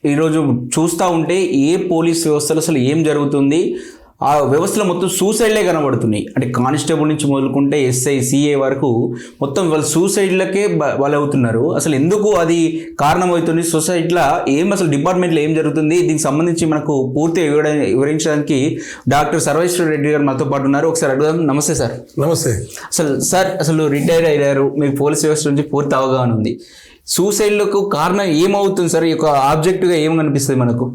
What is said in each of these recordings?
ఈరోజు చూస్తూ ఉంటే ఏ పోలీస్ వ్యవస్థలో అసలు ఏం జరుగుతుంది, ఆ వ్యవస్థలో మొత్తం సూసైడ్లే కనబడుతున్నాయి. అంటే కానిస్టేబుల్ నుంచి మొదలుకుంటే ఎస్ఐ సిఏ వరకు మొత్తం వాళ్ళు సూసైడ్లకే వాళ్ళు అవుతున్నారు. అసలు ఎందుకు అది కారణమవుతుంది? సొసైటీలో అసలు డిపార్ట్మెంట్లో ఏం జరుగుతుంది, దీనికి సంబంధించి మనకు పూర్తిగా వివరించడానికి డాక్టర్ సర్వేశ్వర రెడ్డి గారు మనతో పాటు ఉన్నారు. ఒకసారి అడుగుదాం. నమస్తే సార్. నమస్తే సార్ అసలు రిటైర్ అయ్యారు, మీకు పోలీస్ వ్యవస్థ నుంచి పూర్తి అవగాహన ఉంది. సూసైడ్లకు కారణం ఏమవుతుంది సార్? ఈ యొక్క ఆబ్జెక్టివ్గా ఏమనిపిస్తుంది మనకు?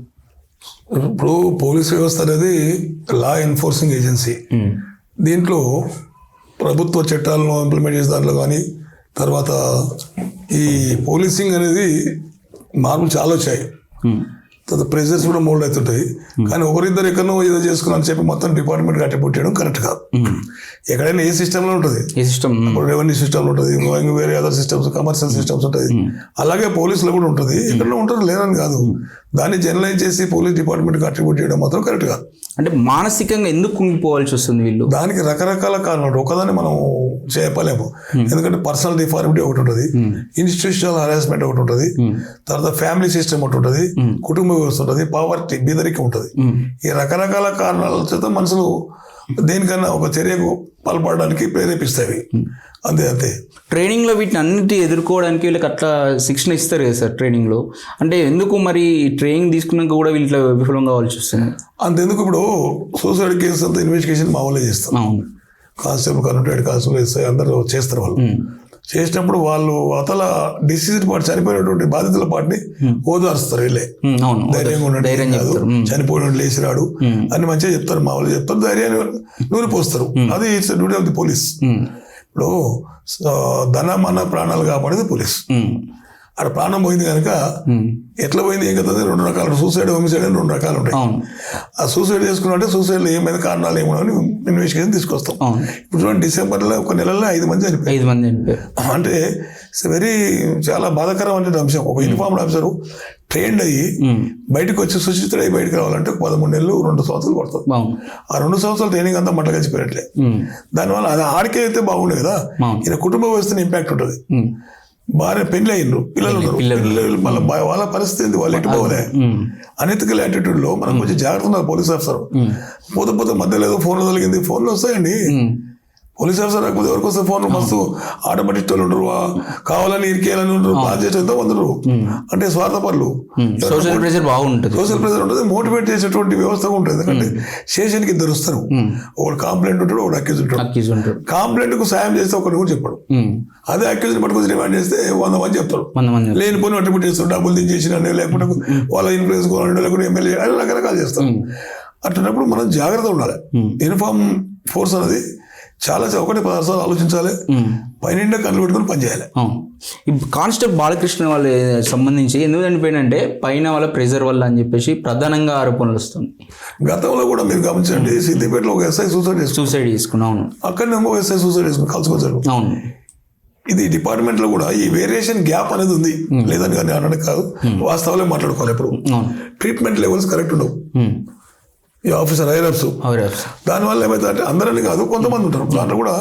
ఇప్పుడు పోలీస్ వ్యవస్థ అనేది లా ఎన్ఫోర్సింగ్ ఏజెన్సీ. దీంట్లో ప్రభుత్వ చట్టాలను ఇంప్లిమెంట్ చేసే దాంట్లో కానీ, తర్వాత ఈ పోలీసింగ్ అనేది మార్పులు చాలా వచ్చాయి. తర్వాత ప్రెజర్స్ కూడా మోల్డ్ అవుతుంటాయి. కానీ ఒకరిద్దరు ఎక్కడో ఏదో చేసుకున్నాను చెప్పి మొత్తం డిపార్ట్మెంట్ కట్టిపుట్టేయడం కరెక్ట్ కాదు. ఎక్కడైనా ఏ సిస్టంలో ఉంటుంది, ఏ సిస్టమ్, రెవెన్యూ సిస్టంలో ఉంటుంది, వేరే అదర్ సిస్టమ్స్, కమర్షియల్ సిస్టమ్స్ ఉంటుంది. అలాగే పోలీసులో కూడా ఉంటుంది. ఎక్కడో ఉంటుంది, లేదని కాదు. దాన్ని జనరలైజ్ చేసి పోలీస్ డిపార్ట్మెంట్ కాంట్రిబ్యూట్ చేయడం మాత్రం కరెక్ట్ కాదు. అంటే మానసికంగా ఎందుకు కుంగిపోవాల్సి వస్తుంది వీళ్ళు? దానికి రకరకాల కారణాలు, ఒకదాన్ని మనం చెప్పలేము. ఎందుకంటే పర్సనల్ డిఫార్మిటీ ఒకటి ఉంటుంది, ఇన్స్టిట్యూషనల్ హరాస్మెంట్ ఒకటి ఉంటుంది, తర్వాత ఫ్యామిలీ సిస్టమ్ ఒకటి ఉంటుంది, కుటుంబ వ్యవస్థ ఉంటుంది, పావర్టీ బీదరిక ఉంటుంది. ఈ రకరకాల కారణాల చేత మనుషులు దేనికన్నా ఒక చర్యకు పాల్పడడానికి ప్రేరేపిస్తాయి. అంతే. ట్రైనింగ్లో వీటిని అన్నిటి ఎదుర్కోవడానికి వీళ్ళకి అట్లా శిక్షణ ఇస్తారు కదా సార్ ట్రైనింగ్లో. అంటే ఎందుకు మరి ట్రైనింగ్ తీసుకున్నాక కూడా వీళ్ళ విఫలం కావాల్సి వస్తుంది? అంతెందుకు, ఇప్పుడు సూసైడ్ కేసు అంతా ఇన్వెస్టిగేషన్ మా వాళ్ళే చేస్తాం. కానిస్టేబుల్, కన్వర్టెడ్ కానిస్టేబుల్, ఎస్ఐ అందరూ చేస్తారు. వాళ్ళు చేసినప్పుడు వాళ్ళు అతల డిసీజ్డ్ పార్టీ, చనిపోయినటువంటి బాధితుల పార్టీని ఓదారుస్తారు. వీళ్ళే ధైర్యంగా ఉండడం కాదు, చనిపోయిన లేచిరాడు అని మంచిగా చెప్తారు. మా వాళ్ళు చెప్తారు, ధైర్యాన్ని నూరిపోస్తారు. అది it's duty of the police. ఇప్పుడు ధనమన్న ప్రాణాలు కాపాడేది పోలీస్. అక్కడ ప్రాణం పోయింది కనుక ఎట్లా పోయింది ఏం కదా, రెండు రకాలు, సూసైడ్, హోమిసైడ్ అని రెండు రకాలు ఉంటాయి. ఆ సూసైడ్ చేసుకున్నట్టే సూసైడ్లో ఏమైనా కారణాలు ఏమో అని ఇన్వెస్టిగేషన్ తీసుకొస్తాం. ఇప్పుడు చూడండి, డిసెంబర్లో ఒక నెలలో 5 మంది చనిపోయారు. అంటే ఇట్స్ వెరీ చాలా బాధాకరమైన అంశం. ఒక యూనిఫార్మ్డ్ ఆఫీసరు ట్రైన్డ్ అయ్యి బయటకు వచ్చి సుశిక్షితుడై బయటకు రావాలంటే 13 నెలలు 2 సంవత్సరాలు పడుతుంది. ఆ 2 సంవత్సరాల ట్రైనింగ్ అంతా మట్ట కలిసిపోయినట్లే. దానివల్ల అది ఆడికే అయితే బాగుండే కదా. ఇలా కుటుంబ వ్యవస్థని ఇంపాక్ట్ ఉంటుంది. భార్య పెళ్లి అయ్యిండ్రు, పిల్లలు ఉన్నారు, మళ్ళీ వాళ్ళ పరిస్థితి వాళ్ళు ఎటు పోలే. అనెతికల్ యాటిట్యూడ్ లో మనం కొంచెం జాగ్రత్త ఉన్నారు పోలీస్ ఆఫీసర్. పోతే మధ్యలో ఏదో ఫోన్లో తొలగింది, ఫోన్లు వస్తాయండి. పోలీస్ ఆఫీసర్ రాకపోతే ఎవరికి వస్తే ఫోన్ మస్తు ఆటోమేటిక్ వాళ్ళు ఉండరు, కావాలని ఇరికేయాలని ఉండరు, బాధ చేసేంతో ఉండరు. అంటే స్వార్థపరులు. సోషల్ ప్రెజర్ బాగుంటుంది, సోషల్ ప్రెజర్ ఉంటుంది, మోటివేట్ చేసేటువంటి వ్యవస్థ ఉంటుంది. ఎందుకంటే స్టేషన్కి 2 వస్తారు, ఒకడు కాంప్లైంట్ ఉంటాడు, ఒకడు అక్యూజ్ ఉంటాడు. కాంప్లైంట్ కు సాయం చేస్తే ఒకటి కూడా చెప్పాడు. అదే అక్యూజ్ పట్టుకొచ్చి రిమాండ్ చేస్తే 100 మంది చెప్తారు. లేనిపోయి అట్రిబ్యూట్ చేస్తారు, డబ్బులు దించేసిన, లేకపోతే వాళ్ళ ఇన్ఫ్లుయెన్స్ లేకపోతే ఎమ్మెల్యే అని రకరకాలు చేస్తారు. అట్లాంటప్పుడు మనం జాగ్రత్త ఉండాలి. యూనిఫామ్ ఫోర్స్ అనేది చాలా 1-10 సార్లు ఆలోచించాలి, పైన కళ్ళు పెట్టుకుని పనిచేయాలి. కానిస్టేబుల్ బాలకృష్ణ వాళ్ళ సంబంధించి ఎందుకు చనిపోయినంటే పైన వాళ్ళ ప్రెజర్ వల్ల అని చెప్పేసి ప్రధానంగా ఆరోపణలు వస్తుంది. గతంలో కూడా మీరు గమనించండి, సిద్దిపేటలో ఒక ఎస్ఐ సూసైడ్ చేసుకున్నాం. అక్కడనే ఇంకో ఎస్ఐ సూసైడ్ చేసుకుని కలుసుకొచ్చారు. అవును. ఇది డిపార్ట్మెంట్ లో కూడా ఈ వేరియేషన్ గ్యాప్ అనేది ఉంది, లేదని కానీ అనడం కాదు, వాస్తవాలే మాట్లాడుకోవాలి. ఇప్పుడు ట్రీట్మెంట్ లెవెల్స్ కరెక్ట్ ఉండవు. ఈ ఆఫీసర్ హైరప్స్, దానివల్ల ఏమైతే అంటే అందరని కాదు, కొంతమంది ఉంటారు. దాంట్లో కూడా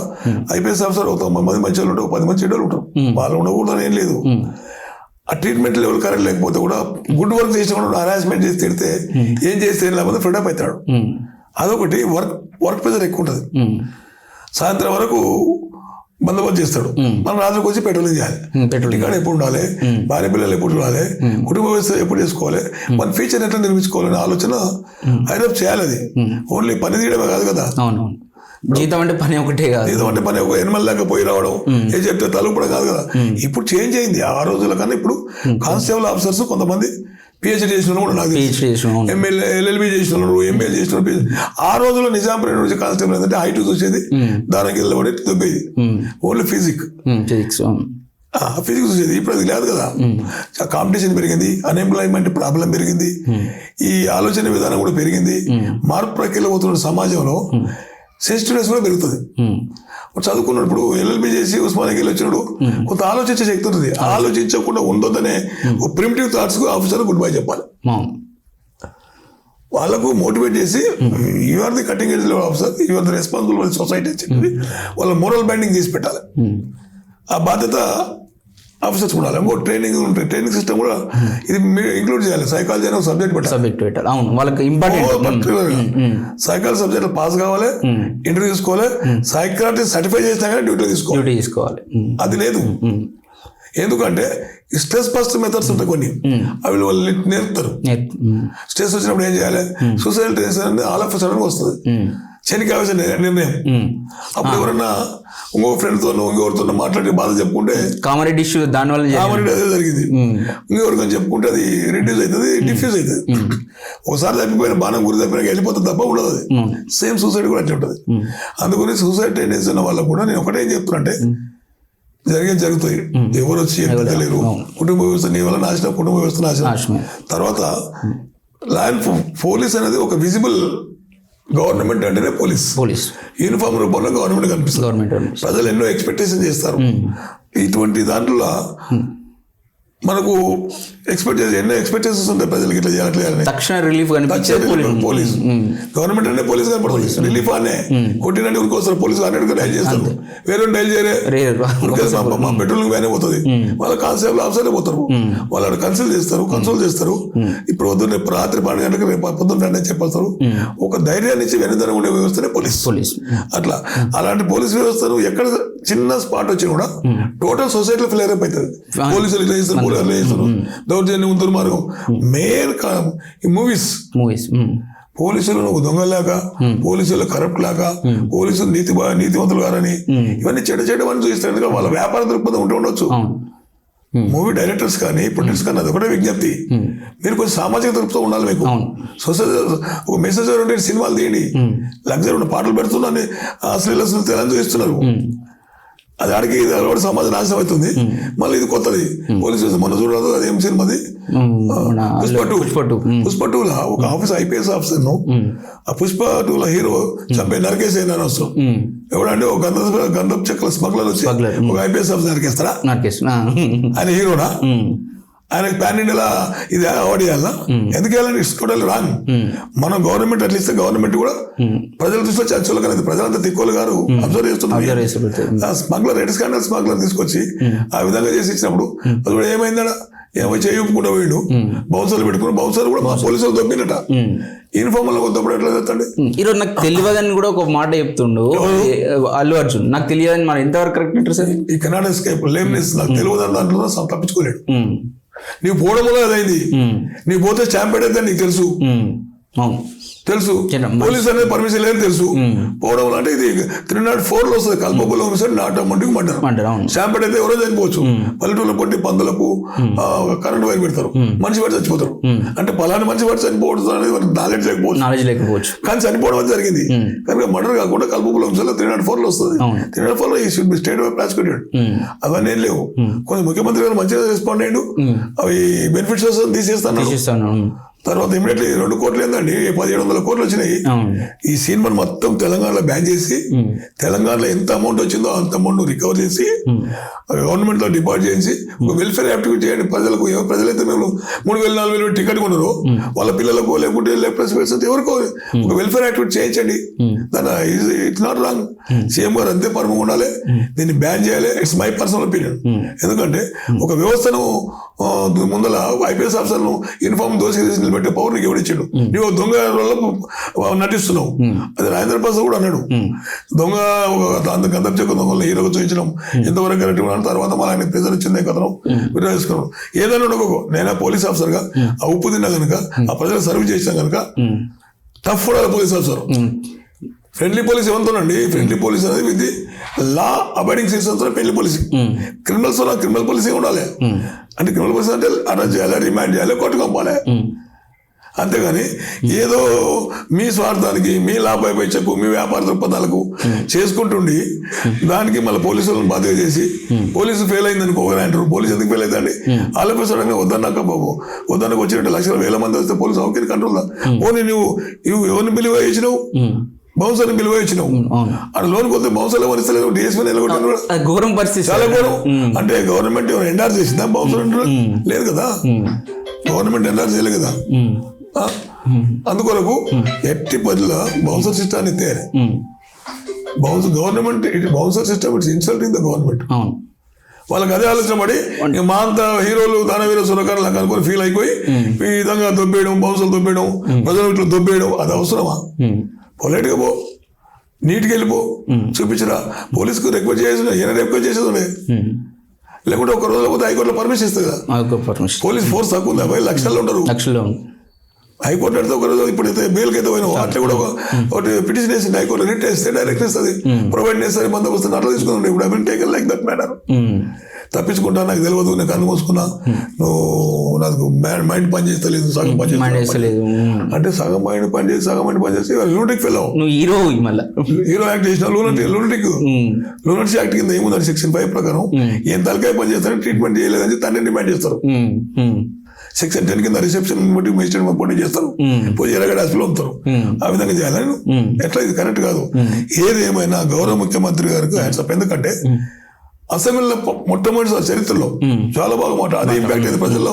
ఐపీఎస్ ఆఫీసర్ 90 మంది మంచి వాళ్ళు ఉంటారు, 10 మంది చెడ్డలు ఉంటారు. వాళ్ళు ఉండకూడదని ఏం లేదు. ఆ ట్రీట్మెంట్ లెవెల్ కరెక్ట్ లేకపోతే కూడా గుడ్ వర్క్ చేసిన కూడా హరాస్మెంట్ చేసి తిడితే ఏం చేస్తే లేకపోతే ఫ్రీడప్ అవుతాడు. అదొకటి. వర్క్ ప్రెజర్ ఎక్కువ ఉంటుంది. సాయంత్రం వరకు బందోబస్తు చేస్తాడు. మనం రాత్రికి వచ్చి పెట్రోలింగ్ చేయాలి. ఇంటికాడ ఎప్పుడు ఉండాలి, భార్య పిల్లలు ఎప్పుడు చూడాలి, కుటుంబ వ్యవస్థ ఎప్పుడు చేసుకోవాలి, మన ఫ్యూచర్ ఎట్లా నిర్మించుకోవాలనే ఆలోచన హైరప్ చేయాలి. అది ఓన్లీ పని తీయడమే కాదు కదా. జీతం అంటే పని ఒకటే కాదు. జీతం అంటే పని ఒక 8 దాకా పోయి రావడం, ఏం చెప్తే తలుపుడం కాదు కదా. ఇప్పుడు చేంజ్ అయింది. ఆ రోజుల కన్నా ఇప్పుడు కానిస్టేబుల్ ఆఫీసర్స్ కొంతమంది పిహెచ్డీ చేసిన కూడా నాకు ఎమ్మెల్యే, ఎల్ఎల్బి చేసిన వాళ్ళు, ఎంఏ చేసిన. ఆ రోజుల్లో నిజాంపేట నుంచి కానిస్టేబుల్ ఏంటంటే హైట్ చూసేది, దానికి వెళ్ళబడి దొబ్బేది. ఓన్లీ ఫిజిక్స్ చూసేది. ఇప్పుడు అది లేదు కదా. కాంపిటీషన్ పెరిగింది, అన్ఎంప్లాయ్మెంట్ ప్రాబ్లం పెరిగింది, ఈ ఆలోచన విధానం కూడా పెరిగింది. మార్పు ప్రక్రియలో పోతున్న సమాజంలో సెన్సిటివ్నెస్ కూడా పెరుగుతుంది. చదువుకున్నప్పుడు ఎల్ఎల్బి చేసి ఉస్మానియాకి వెళ్ళి వచ్చినాడు, కొంత ఆలోచించే శక్తి ఉంటుంది. ఆలోచించకుండా ఉండొద్దనే ప్రిమిటివ్ థాట్స్ కు ఆఫీసర్ గుడ్ బై చెప్పాలి. వాళ్ళకు మోటివేట్ చేసి you are the cutting edge level officer, you are the responsible for society అని చెప్పి వాళ్ళ మోరల్ బైండింగ్ చేసి పెట్టాలి. ఆ బాధ్యత ఆఫీసర్స్ ఉండాలి. ఇంకో ట్రైనింగ్ ఉంటుంది, ట్రైనింగ్ సిస్టమ్ కూడా ఇది ఇంక్లూడ్ చేయాలి. సైకాలజీ అనే సబ్జెక్ట్ పెట్టాలి. అవును, వాళ్ళకి ఇంపార్టెంట్. సైకాలజీ సబ్జెక్ట్ పాస్ కావాలి, ఇంటర్వ్యూ తీసుకోవాలి, సైకాలజిస్ట్ సర్టిఫై చేసినా కానీ డ్యూటీ తీసుకోవాలి. అది లేదు. ఎందుకంటే స్ట్రెస్ బస్ట్ మెథడ్స్ ఉంటాయి కొన్ని, అవి వాళ్ళు నేర్పుతారు. స్ట్రెస్ వచ్చినప్పుడు ఏం చేయాలి, సూసైడ్ టెన్షన్ అనేది ఆల్ ఆఫ్ సడన్ వస్తుంది, శనికి ఆవేశ నిర్ణయం. అప్పుడు ఎవరన్నా ఇంకో ఫ్రెండ్తో ఇంకొకరితో మాట్లాడి బాధ చెప్పుకుంటే కామన్ ఇష్యూ దానివల్ల అదే జరిగింది. ఇంకొకరితో చెప్పుకుంటే అది రిడ్యూస్ అవుతుంది, డిఫ్యూజ్ అవుతుంది. ఒకసారి తప్పిపోయిన బాణం గురి తప్పిన వెళ్ళిపోతుంది తప్ప ఉండదు. అది సేమ్ సూసైడ్ కూడా అట్లా ఉంటుంది. అందుకని సూసైడ్ టెండెన్సీ ఉన్న వాళ్ళకు కూడా నేను ఒకటే చెప్తున్నా అంటే జరుగుతాయి, ఎవరు వచ్చి ఎత్తలేరు. కుటుంబ వ్యవస్థ నీ వల్ల నాశనం, కుటుంబ వ్యవస్థ నాశనం. తర్వాత లా అండ్ పోలీస్ అనేది ఒక విజిబుల్ గవర్నమెంట్ అంటేనే పోలీస్ యూనిఫామ్ రూపంలో గవర్నమెంట్ కనిపిస్తుంది. ప్రజలు ఎన్నో ఎక్స్పెక్టేషన్ చేస్తారు. ఇటువంటి దాంట్లో మనకు ఎన్నో ఎక్స్పెక్టేషన్స్ ఉంటాయి ప్రజలకి, ఇట్లా చేయాలి, తక్షణ రిలీఫ్ పోలీస్ గవర్నమెంట్ అంటే పోలీస్ కనపడుతుంది. రిలీఫ్ అనే కొట్టినట్టు ఉరికోస్తారు, పోలీసులు అన్నట్టు డైల్ చేస్తారు, వేరే డైల్ చేయరే. మా పెట్రోల్ వ్యానే పోతుంది, వాళ్ళ కానిస్టేబుల్ ఆఫీసర్లే పోతారు, వాళ్ళు కన్సల్ట్ చేస్తారు. ఇప్పుడు వద్దు రాత్రి 12 గంటలకు రేపు పొద్దున్న చెప్పేస్తారు. ఒక ధైర్యాన్ని ఇచ్చి వెనుదనం ఉండే వ్యవస్థనే పోలీస్. అట్లా అలాంటి పోలీస్ వ్యవస్థను ఎక్కడ చిన్న స్పాట్ వచ్చినా కూడా టోటల్ సొసైటీలో ఫెయిల్ అయిపోతుంది. పోలీసులు ఇట్లా చేస్తారు, దౌర్జన్యం, దుర్మార్గం. మెయిన్ ఈ మూవీస్ పోలీసులు నువ్వు దొంగలాగా, పోలీసులు కరప్ట్ లాగా, పోలీసులు నీతివంతులు గారని ఇవన్నీ చెడ్డవన్నీ చూపిస్తారు. ఎందుకంటే వాళ్ళ వ్యాపార దృక్పథం ఉండవచ్చు. మూవీ డైరెక్టర్స్ కానీ ప్రొడ్యూసర్స్ కానీ అదొకటే విజ్ఞప్తి, మీరు కొంచెం సామాజిక దృక్పథం ఉండాలి. మీకు సొసైటీ ఒక మెసేజ్ ఉండే సినిమాలు తీయండి. లగ్జరీ ఉన్న పాటలు పెడుతున్నాను, అశ్లీల తెలంగాణ చూపిస్తున్నారు. అది ఆడికి అలవాటు సమాజం నాశనం అవుతుంది. మళ్ళీ ఇది కొత్తది పోలీసు మొన్న చూడదు, అదేం సినిమాది, పుష్ప 2లో ఒక IPS ఆఫీసర్ ను ఆ పుష్ప 2లో హీరో చంపే నరకేసేనా వస్తాం. ఎవడంటే ఒక గంధపు చెక్కల స్మగ్లర్ వచ్చి ఒక IPS ఆఫీసర్ నరికేస్తారా? ఆయన హీరోనా? ఆయనకి పాన్ ఇండియాలో ఇది అవార్డు ఇవ్వాలా? ఎందుకు ఇవ్వాలని? It's total wrong. మనం గవర్నమెంట్ అట్లా ఇస్తే గవర్నమెంట్ కూడా ప్రజల దృష్టిలో చర్చలు కలిగి ప్రజలంతా తిక్కోలు గారు అబ్జర్వ్ చేస్తున్నారు. స్మగ్లర్ రెడ్ స్కాండల్ స్మగ్లర్ తీసుకొచ్చి ఆ విధంగా చేసి ఇచ్చినప్పుడు అది కూడా ఏమైందడా, ఏమో చేయుకుంటూ పోయిండు, బౌన్సర్లు పెట్టుకుని బౌన్సర్ కూడా మా పోలీసులు దొబ్బినట. యూనిఫామ్ లో కొత్తప్పుడు ఎట్లా చెప్తాడు? ఈరోజు నాకు తెలియదని కూడా ఒక మాట చెప్తుండు అల్లు అర్జున్. నాకు తెలియదని మన ఎంతవరకు కరెక్ట్ సార్? ఈ కెనాడా ఎస్కేప్ లేమ్నెస్ నాకు తెలియదని దాంట్లో తప్పించుకోలేడు. నీవు పోవడం వల్ల అదైంది. నీవు పోతే స్టాంప్ పెట్టేద్దని నీకు తెలుసు, పోలీస్ అనేది పర్మిషన్ లేదని తెలుసు. పోవడం వల్ల అంటే ఇది 304 లో వస్తుంది, కల్పబుల్ హోమిసైడ్ నాట్ అమౌంట్కి మర్డర్. స్టాంప్ అయితే ఎవరో చనిపోవచ్చు, పల్లెటూరులో కొట్టి పందులకు కరెంట్ వైర్ పెడతారు, మనిషి పడి చచ్చిపోతారు. అంటే పలానా మనిషి పడి చనిపోవడం అనేది నాలెడ్జ్ లేకపోవచ్చు, కానీ చనిపోవడం అనేది జరిగింది. కనుక మర్డర్ కాకుండా కల్పబుల్ హోమిసైడ్ 304 లో వస్తుంది. 304 లో ఈ should be state wide prosecuted. అవన్నీ ఏం లేవు. కొంచెం ముఖ్యమంత్రి గారు మంచిగా రెస్పాండ్ అయ్యాడు, అవి బెనిఫిట్స్ తీసేస్తాను. తర్వాత ఇమీడియట్లీ 2 కోట్లు ఏందండి, 1700 కోట్లు వచ్చినాయి. ఈ సినిమాను మొత్తం తెలంగాణలో బ్యాన్ చేసి, తెలంగాణలో ఎంత అమౌంట్ వచ్చిందో అంత అమౌంట్ రికవర్ చేసి గవర్నమెంట్ లో డిపాజిట్ చేసి ఒక వెల్ఫేర్ యాక్టివిటీ చేయండి. ప్రజలకు ప్రజలైతే మేము 3000-4000 టికెట్ కొన్నారు, వాళ్ళ పిల్లలకు లేకుంటే ఎవరికో ఒక వెల్ఫేర్ యాక్టివిటీ చేయించండి. దాని ఇట్స్ నాట్ రాంగ్. సీఎం గారు అంతే పరమ ఉండాలి, దీన్ని బ్యాన్ చేయాలి. It's my personal opinion. ఎందుకంటే ఒక వ్యవస్థను ముందల IPS ఆఫీసర్ను యూనిఫామ్ దోసి పెట్టే పవర్ నీకు ఎవడిచ్చాడు? నీవు దొంగ నటిస్తున్నావు. అది రాజేంద్ర ప్రసాద్ కూడా అన్నాడు, దొంగ గంధపు చెక్క దొంగలు హీరోగా చూపించడం ఎంతవరకు కరెక్ట్. తర్వాత మళ్ళీ ఆయన ప్రెజర్ ఇచ్చిందే కథనం విడ్రా చేసుకున్నాడు. ఏదైనా ఉండకో, నేనే పోలీస్ ఆఫీసర్ గా ఆ ఉప్పు తిన్నా కనుక, ఆ ప్రజలకు సర్వీస్ చేసినా కనుక టఫ్ ఉండాలి పోలీస్ ఆఫీసర్. ఫ్రెండ్లీ పోలీస్ ఏమంటానండి, ఫ్రెండ్లీ పోలీస్ అనేది with law abiding citizens friendly policing. Criminal policing ఉండాలి. అంటే క్రిమినల్ పోలీసింగ్ అంటే అరెస్ట్ చేయాలి, రిమాండ్ చేయాలి, కోర్టు పంపాలి. అంతేగాని ఏదో మీ స్వార్థానికి, మీ లాభాపేక్షకు, మీ వ్యాపార దృక్పథాలకు చేసుకుంటుండి దానికి మళ్ళీ పోలీసులను బాధ్యత చేసి పోలీసు ఫెయిల్ అయిందని అంటారు. పోలీసు ఎందుకు ఫెయిల్ అవుతుందండి? ఆలోచించడానికి వద్దన్నాక బాబు వద్దనకు వచ్చినట్టు లక్షల వేల మంది వస్తే పోలీసు హౌకి కంట్రోల్ ఓన్లీ నువ్వు ఎవరిని బిలువ ఇచ్చినావు? బౌన్సర్ని బిలువ ఇచ్చినావు. అక్కడ లోన్కి వస్తే బౌన్సర్లు వరిస్తలేదు, డిఎస్పీ ఘోరం పరిస్థితి, చాలా ఘోరం. అంటే గవర్నమెంట్ ఎవరు ఎండార్ చేసిందా? బౌన్సర్ లేదు కదా, గవర్నమెంట్ ఎండార్ చేయలేదు కదా. అందుకొరకు ఎట్టి పదిలో బౌన్సర్ సిస్టాన్ని ఎత్తారు. Bouncer system it's insulting the government. వాళ్ళకి అదే ఆలోచన పడి ఇక మా అంత హీరోలు దానవీర సురకారులు అనుకొని ఫీల్ అయిపోయి ఈ విధంగా దొబ్బేయడం బౌన్సులు దొబ్బేయడం ప్రజలు ఇట్లా దొబ్బేయడం అది అవసరమా? పొలైట్గా పో, నీట్కి వెళ్ళిపో, చూపించరా. పోలీసుకు రిక్వెస్ట్ చేసిన ఈయన రిక్వెస్ట్ చేసేది లేకుంటే ఒక రోజులో పోతే హైకోర్టులో పర్మిషన్ ఇస్తుంది కదా. పోలీస్ ఫోర్స్ తక్కువ ఉంది, 50 లక్షల్లో ఉంటారు. హైకోర్టు అయితే ఒక రోజు ఇప్పుడైతే బెయిల్కి అయితే పోయినావు అట్లా కూడా ఒకటి పిటిషన్ వేసింది హైకోర్టు, రిట్ వేస్తే డైరెక్ట్ ఇస్తుంది, ప్రొవైడ్ చేస్తుంది, బందోబస్తు అట్లా తీసుకున్నాడు. ఇప్పుడు I taken like that matter. తప్పించుకుంటా నాకు తెలియదు, నేను కన్ను మూసుకున్నా, నువ్వు నాకు మైండ్ పని చేస్తలేదు, సగం పని చేస్తలేదు అంటే సగం మైండ్ పని చేసి సగం మైండ్ పని చేసి లూనటిక్ ఫెయిల్ హీరో యాక్ట్ చేసిన లూనటిక్ యాక్ట్ కింద ఏముందని సెక్షన్ 5 ప్రకారం ఏం తలకాయ పని చేస్తారని ట్రీట్మెంట్ చేయలేదని తనని డిమాండ్ చేస్తారు. సెక్షన్ 10 కింద రిసెప్షన్ బట్టి మేజిస్ట్రేట్ పోటీ చేస్తారు, పోయి ఎరగడ హాస్పిటల్ ఉంటారు. ఆ విధంగా చేయాలని ఎట్లా ఇది కరెక్ట్ కాదు. ఏదేమైనా గౌరవ ముఖ్యమంత్రి గారికి హ్యాట్సప్. ఎందుకంటే అసెంబ్లీలో మొట్టమొదటి చరిత్రలో చాలా బాగా మాట అదే ఇంపాక్ట్ అయింది ప్రజల్లో,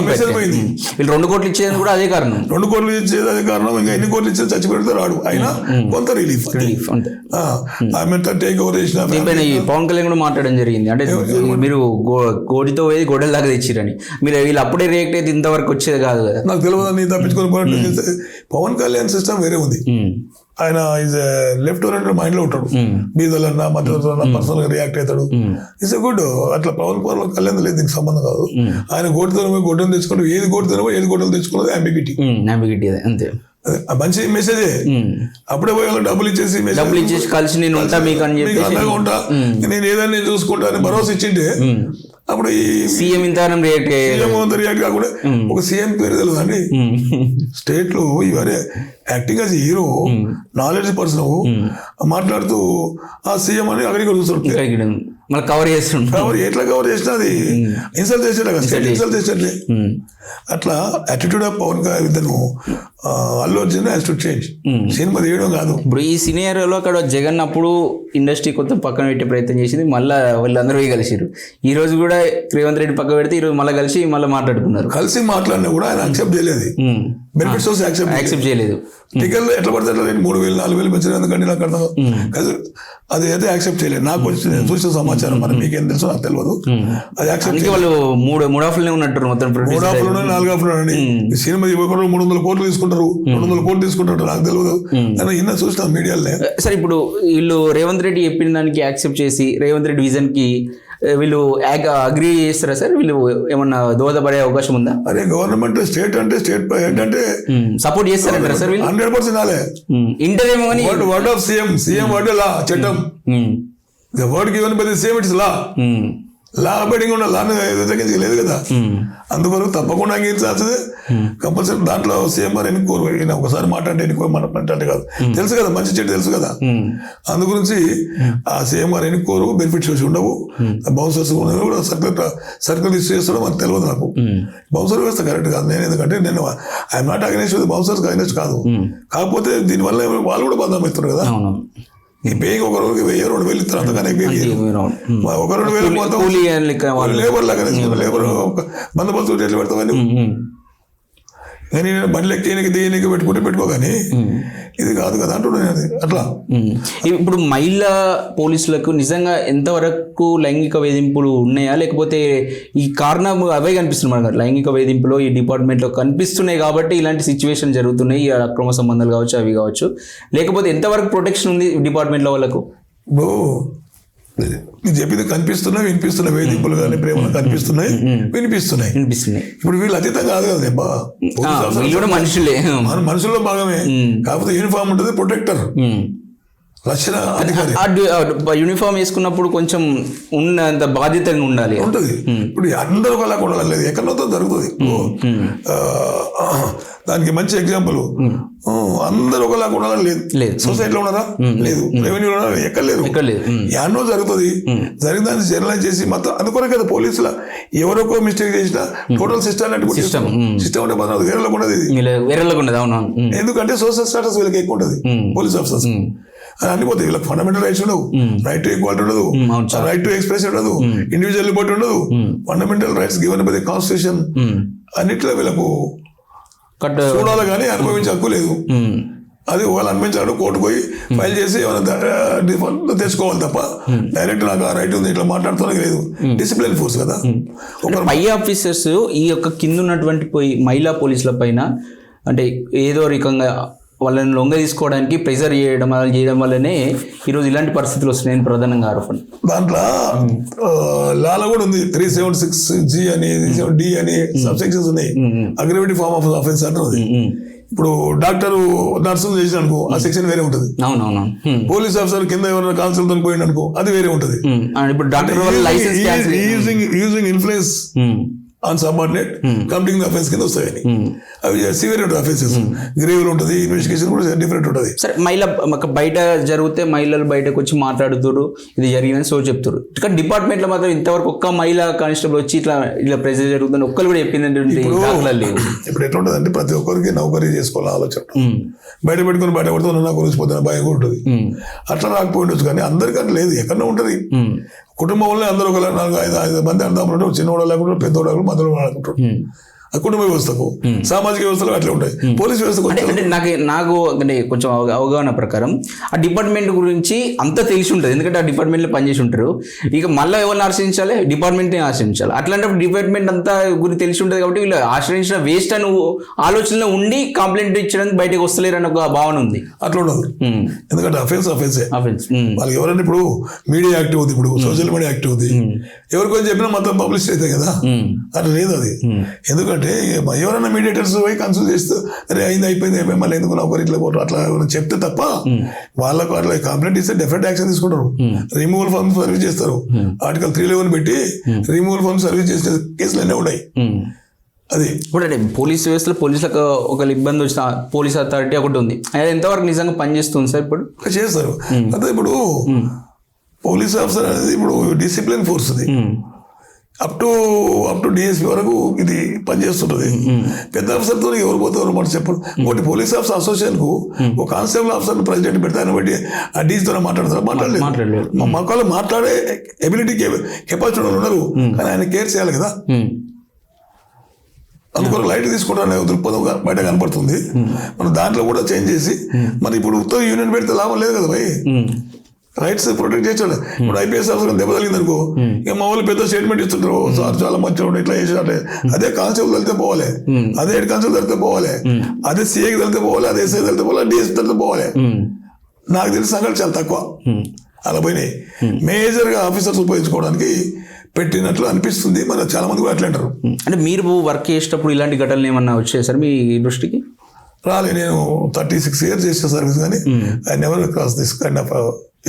మెసేజ్ పోయింది. 2 కోట్లు ఇచ్చేది కూడా అదే కారణం, 2 కోట్లు ఇచ్చేది అదే కారణం. ఇంకా ఎన్ని కోట్లు ఇచ్చేది చచ్చిపెడితే రాడు, అయినా కొంత రిలీఫ్. ఆమె టేక్ ఓవర్ చేసిన పవన్ కళ్యాణ్ కూడా మాట్లాడడం జరిగింది. అంటే మీరు గోడితో పోయి గొడవల దాకా తెచ్చిరని, మీరు వీళ్ళు అప్పుడే రియాక్ట్ అయితే ఇంతవరకు వచ్చేది కాదు కదా. నాకు తెలియదు, నేను తప్పించుకొని పవన్ కళ్యాణ్ సిస్టమ్ వేరే ఉంది. ఆయన ఈజ్ లెఫ్ట్ ఓరియంటెడ్ మైండ్ లో ఉంటాడు, బీదలన్నా మధ్యలో పర్సనల్ గా రియాక్ట్ అవుతాడు. It's good. అట్లా పవన్ కళ్యాణ్ లేదు, దీనికి సంబంధం కాదు. ఆయన గొడ్డలు తెచ్చుకుంటూ ఏది ఏది గొడ్డలు తెచ్చుకున్నది అంబిగిటీ అంతే. మంచి మెసేజే. అప్పుడే పోయి వాళ్ళకి డబ్బులు ఇచ్చేసి కలిసి నేను ఉంటా మీకు అని చెప్పి అండగా ఉంటా, నేను ఏదైనా నేను చూసుకుంటా అని భరోసా ఇచ్చింటే అప్పుడు ఈ సీఎం రియాక్ట్ కాకుండా ఒక సీఎం పేరు తెలియదండి స్టేట్ లో. ఇవరే acting as hero, knowledge person మాట్లాడుతూ ఆ సీఎం అని అక్కడికి చూస్తుంటారు. కవర్ ఎట్లా కవర్ చేసినా అది ఇన్సల్ట్ చేసేట్లే. అట్లా యాటిట్యూడ్ ఆఫ్ పవన్ ఇద్దరు Allu Arjun has to change. Cinema తీయడం కాదు. ఇప్పుడు ఈ సినిమాలో అక్కడ జగన్ అప్పుడు ఇండస్ట్రీ కొంచెం పక్కన పెట్టే ప్రయత్నం చేసింది, మళ్ళీ వాళ్ళందరూ కలిసిరు. ఈ రోజు కూడా రేవంత్ రెడ్డి పక్క పెడితే ఈ రోజు మళ్ళీ కలిసి మాట్లాడుకున్నారు. కలిసి మాట్లాడినా కూడా ఆయన యాక్సెప్ట్ చేయలేదు, బెనిఫిట్స్ యాక్సెప్ట్ చేయలేదు. టికెట్లు ఎట్లా పడితే అట్లా 3,000 4,000 పెంచిన ఎందుకంటే నాకు అర్థం అది అయితే యాక్సెప్ట్ చేయలేదు. నాకు వచ్చి నేను చూసిన సమాచారం, మరి మీకేం తెలుసు నాకు తెలియదు. అది యాక్సెప్ట్ వాళ్ళు మూడు ఆఫ్లనే ఉన్నట్టు మొత్తం 3 ఆఫ్లు 4 ఆఫ్లు అండి. సినిమా 300 కోట్లు తీసుకుంటారు, 200 కోట్లు తీసుకుంటారు, నాకు తెలియదు. కానీ ఇన్న చూసిన మీడియాలో. సరే, ఇప్పుడు వీళ్ళు రేవంత్ రెడ్డి చెప్పిన దానికి యాక్సెప్ట్ చేసి రేవంత్ రెడ్డి విజన్ కి వీళ్ళు అగ్రీ చేస్తారా సార్? వీళ్ళు ఏమన్నా దోహదపడే అవకాశం ఉందా? అరే గవర్నమెంట్ స్టేట్ అంటే ఏంటంటే సపోర్ట్ చేస్తారంటారా సార్? 100% నాలే ఇంటరేమో కానీ వర్డ్ ఆఫ్ సీఎం వర్డ్ లా చట్టం. The word given by the same it's law. Law abiding ఉండాలి, లాను లేదు కదా. అందువరకు తప్పకుండా అంగీకరించాల్సిందే కంపల్సరీ. దాంట్లో సీఎం గారు ఎన్నుకోరు, ఈయన ఒకసారి మాట్లాడితే ఎన్నుకో అంటే కాదు, తెలుసు కదా మంచి చెడు తెలుసు కదా. అందు గురించి ఆ సీఎం గారు ఎన్నుకోరు, బెనిఫిట్స్ వచ్చి ఉండవు. బౌన్సర్స్ కూడా సర్కిల్ ఇష్యూ చేస్తాడో మనకు తెలియదు. నాకు బౌన్సర్ వ్యవస్థ కరెక్ట్ కాదు. నేను ఎందుకంటే నేను I'm not against with bouncers, against కాదు. కాకపోతే దీనివల్ల వాళ్ళు కూడా బదనాం ఇస్తారు కదా. ఈ పేయింగ్ ఒక రోజుకి 1000 2,000 ఇస్తారు, అంతగానే ఒక 2,000 మొత్తం లేబర్ లాగా లేబర్ బందోబస్తు ఎట్లా పెడతామని. కానీ బండ్లు ఎక్కి దేనికి పెట్టుకో, కానీ ఇది కాదు కదా అంటున్నాను. అది అట్లా. ఇప్పుడు మహిళా పోలీసులకు నిజంగా ఎంతవరకు లైంగిక వేధింపులు ఉన్నాయా, లేకపోతే ఈ కారణం అవే కనిపిస్తున్నాయి మనకు? లైంగిక వేధింపులు ఈ డిపార్ట్మెంట్లో కనిపిస్తున్నాయి కాబట్టి ఇలాంటి సిచ్యువేషన్ జరుగుతున్నాయి, ఈ అక్రమ సంబంధాలు కావచ్చు అవి కావచ్చు, లేకపోతే ఎంతవరకు ప్రొటెక్షన్ ఉంది డిపార్ట్మెంట్లో వాళ్ళకు? మీరు చెప్పింది కనిపిస్తున్నాయి, వినిపిస్తున్నాయి. వేధింపులు కానీ ప్రేమలు కనిపిస్తున్నాయి, వినిపిస్తున్నాయి. ఇప్పుడు వీళ్ళు అతీతం కాదు కదా, మనుషులే, మనుషుల్లో భాగమే. కాకపోతే యూనిఫామ్ ఉంటుంది, ప్రొటెక్టర్, రక్షణ అధికారి. యూనిఫామ్ వేసుకున్నప్పుడు కొంచెం ఉన్నంత బాధ్యతగా ఉండాలి ఉంటుంది. ఇప్పుడు అందరూ ఒకలా ఉండాలి, ఎక్కడో జరుగుతుంది. దానికి మంచి ఎగ్జాంపుల్, అందరూ ఒకలా ఉండాలని లేదు. సొసైటీలో ఉన్నారా? లేదు. రెవెన్యూలో ఉన్నారా? ఎక్కడ లేదు. యాన్నో జరుగుతుంది. జరిగిన దాన్ని జనరలైజ్ చేసి మొత్తం అందుకోనే కదా పోలీసుల ఎవరొకో మిస్టేక్ చేసినా టోటల్ సిస్టమ్ అంటే బదనాలు వేరేలో ఉండదు. ఎందుకంటే సోషల్ స్టాటస్ వీళ్ళకి ఎక్కువ ఉంటుంది పోలీస్ ఆఫీసర్స్. అది అనిపోతాయి. వీళ్ళకి ఫండమెంటల్ రైట్స్ ఉండవు, రైట్ టు ఈక్వాలిటీ ఉండదు, రైట్ టు ఎక్స్ప్రెస్ ఉండదు, ఇండివిజువల్ లిబర్టీ ఉండదు, fundamental rights given by the constitution. అన్నిట్లో వీళ్ళకు చూడాలి కానీ అనుభవించే హక్కు లేదు. అది ఒకవేళ అనిపించాడు కోర్టుకు పోయి ఫైల్ చేసి ఏమైనా తెచ్చుకోవాలి తప్ప డైరెక్ట్ నాకు ఆ రైట్ ఉంది ఇట్లా మాట్లాడుతానికి లేదు. డిసిప్లిన్ ఫోర్స్ కదా. పై ఆఫీసర్స్ ఈ యొక్క కింద ఉన్నటువంటి మహిళా పోలీసుల పైన అంటే ఏదో రకంగా వాళ్ళని లొంగ తీసుకోవడానికి ప్రెజర్ చేయడం వల్లనే ఈరోజు ఇలాంటి పరిస్థితులు వస్తున్నాయని ప్రధానంగా ఆరోపణ. దాంట్లో లాలో కూడా ఉంది 376G అని D అని సబ్సెక్షన్స్ ఉన్నాయి. అగ్రివేటివ్ ఫార్మ్ ఆఫ్ ఆఫెన్స్ అంటారు. ఇప్పుడు డాక్టర్ నర్సులు చేసిన అనుకో ఆ సెక్షన్ వేరే ఉంటుంది. అవునవును. పోలీస్ ఆఫీసర్ కింద ఎవరైనా కానిస్టేబుల్ తో పోయింది అనుకో అది వేరే ఉంటుంది. ఇప్పుడు doctor using influence on subordinate committing the offence కింద వస్తాయని. అవి సివియర్ ఉంటుంది అఫెన్సెస్. గ్రేవల్ ఉంటుంది, ఇన్వెస్టిగేషన్ కూడా డిఫరెంట్ ఉంటుంది. సరే మహిళ బయట జరిగితే మహిళలు బయటకు వచ్చి మాట్లాడుతారు ఇది జరిగిందని సో చెప్తారు. కానీ డిపార్ట్మెంట్లో మాత్రం ఇంతవరకు ఒక్క మహిళా కానిస్టేబుల్ వచ్చి ఇట్లా ప్రెజర్ జరుగుతుంది ఒక్కరు కూడా చెప్పిందంటే లేవు. ఇప్పుడు ఎట్లా ఉంటుంది అంటే ప్రతి ఒక్కరికి నౌకరీ చేసుకోవాలని ఆలోచన. బయట పెట్టుకుని బయట పడుతున్నా నాకు గురించి భయం కూడా ఉంటుంది. అట్లా రాకపోయిండొచ్చు కానీ అందరికీ అట్లా లేదు. ఎక్కడో ఉంటుంది. కుటుంబంలో అందరూ ఒక 4-5 మంది అర్థం చిన్నవాడు లేకుండా పెద్దవాడు మధ్యలో అనుకుంటారు. ఆ కుటుంబ వ్యవస్థకు సామాజిక వ్యవస్థలు అట్లా ఉంటాయి. పోలీస్ వ్యవస్థకు అంటే నాకు అంటే కొంచెం అవగాహన ప్రకారం ఆ డిపార్ట్మెంట్ గురించి అంతా తెలిసి ఉంటుంది. ఎందుకంటే ఆ డిపార్ట్మెంట్లో పనిచేసి ఉంటారు. ఇక మళ్ళీ ఎవరిని ఆశ్రయించాలి? డిపార్ట్మెంట్ని ఆశ్రయించాలి. అట్లాంటప్పుడు డిపార్ట్మెంట్ అంతా గురించి తెలిసి ఉంటుంది కాబట్టి వీళ్ళు ఆశ్రయించిన వేస్ట్ అని ఆలోచనలో ఉండి కంప్లైంట్ ఇచ్చడానికి బయటకు వస్తలేరు అని ఒక భావన ఉంది. అట్లా ఉండదు. ఎందుకంటే అఫెన్స్ వాళ్ళకి ఎవరైనా ఇప్పుడు మీడియా యాక్టివ్ ఉంది, ఇప్పుడు సోషల్ మీడియా యాక్టివ్ ఉంది. ఎవరికొని చెప్పినా మొత్తం పబ్లిష్ అవుతాయి కదా. అట్లా లేదు అది. ఎందుకంటే ఎవరైనా మీడియేటర్స్ పోయి కన్సల్ట్ చేస్తూ అరే అయిపోయింది మళ్ళీ ఎందుకు నౌకరీ ఇట్లా అట్లా చెప్తే తప్ప వాళ్ళకు అట్లా కంప్లైంట్ ఇస్తే డెఫినెట్ యాక్షన్ తీసుకుంటారు. రిమూవల్ ఫార్మ్ సర్వీస్ చేస్తారు. ఆర్టికల్ 311 పెట్టి రిమూవల్ ఫార్మ్ సర్వీస్ చేసే కేసులు అన్నీ ఉన్నాయి. అది ఇప్పుడు అంటే పోలీస్ వ్యవస్థలో పోలీసులకు ఒక ఇబ్బంది వచ్చిన పోలీస్ అథారిటీ ఒకటి ఉంది. అది ఎంతవరకు నిజంగా పనిచేస్తుంది సార్? ఇప్పుడు చేస్తారు. అదే ఇప్పుడు పోలీస్ ఆఫీసర్ అనేది ఇప్పుడు డిసిప్లిన్ ఫోర్స్ అది. అప్ టు డిఎస్పీ వరకు ఇది పనిచేస్తుంటది. పెద్ద ఆఫీసర్తో ఎవరు పోతారు మాట చెప్పరు. ఒకటి పోలీస్ ఆఫీసర్ అసోసియేషన్ కు ఒక కానిస్టేబుల్ ఆఫీసర్ ప్రెసిడెంట్ పెడితే ఆయన బట్టి ఆ డీజీతో మాట్లాడతారు. మాట్లాడలేదు. మా వాళ్ళు మాట్లాడే ఎబిలిటీ కెపాసిటీ ఉన్నారు కానీ ఆయన కేర్ చేయాలి కదా. అందుకొరకు లైట్ తీసుకుంటారనే దృక్పథం బయట కనపడుతుంది. మనం దాంట్లో కూడా చేంజ్ చేసి మరి ఇప్పుడు ఉత్తర యూనియన్ పెడితే లాభం లేదు కదా భయ్. రైట్స్ ప్రొటెక్ట్ చేసాడు. ఇప్పుడు ఐపీఎస్ ఆఫీసర్ దెబ్బ తగిలింది అనుకో ఇక మా వాళ్ళు పెద్ద స్టేట్మెంట్ ఇస్తుంటారు. సార్ చాలా మంచిగా ఇట్లా చేసినట్టే. అదే కానిస్టేబుల్ వెళ్తే పోవాలి, అదే హెడ్ కానిస్టేబుల్ వెళ్తే పోవాలి, అదే సిఐకి వెళ్తే పోవాలి, అదే ఎస్ఐ వెళ్తే పోవాలి, డిఎస్పీ వెళ్తే పోవాలి. నాకు తెలిసిన సంఘటన చాలా తక్కువ అలా పోయినాయి. మేజర్గా ఆఫీసర్స్ ఉపయోగించుకోవడానికి పెట్టినట్లు అనిపిస్తుంది. మరి చాలా మంది కూడా అట్లా అంటారు. అంటే మీరు వర్క్ చేసేటప్పుడు ఇలాంటి ఘటనలు ఏమన్నా వచ్చేసారు మీ దృష్టికి? రాలే. నేను 36 years చేసిన సర్వీస్ కానీ I never cross this kind of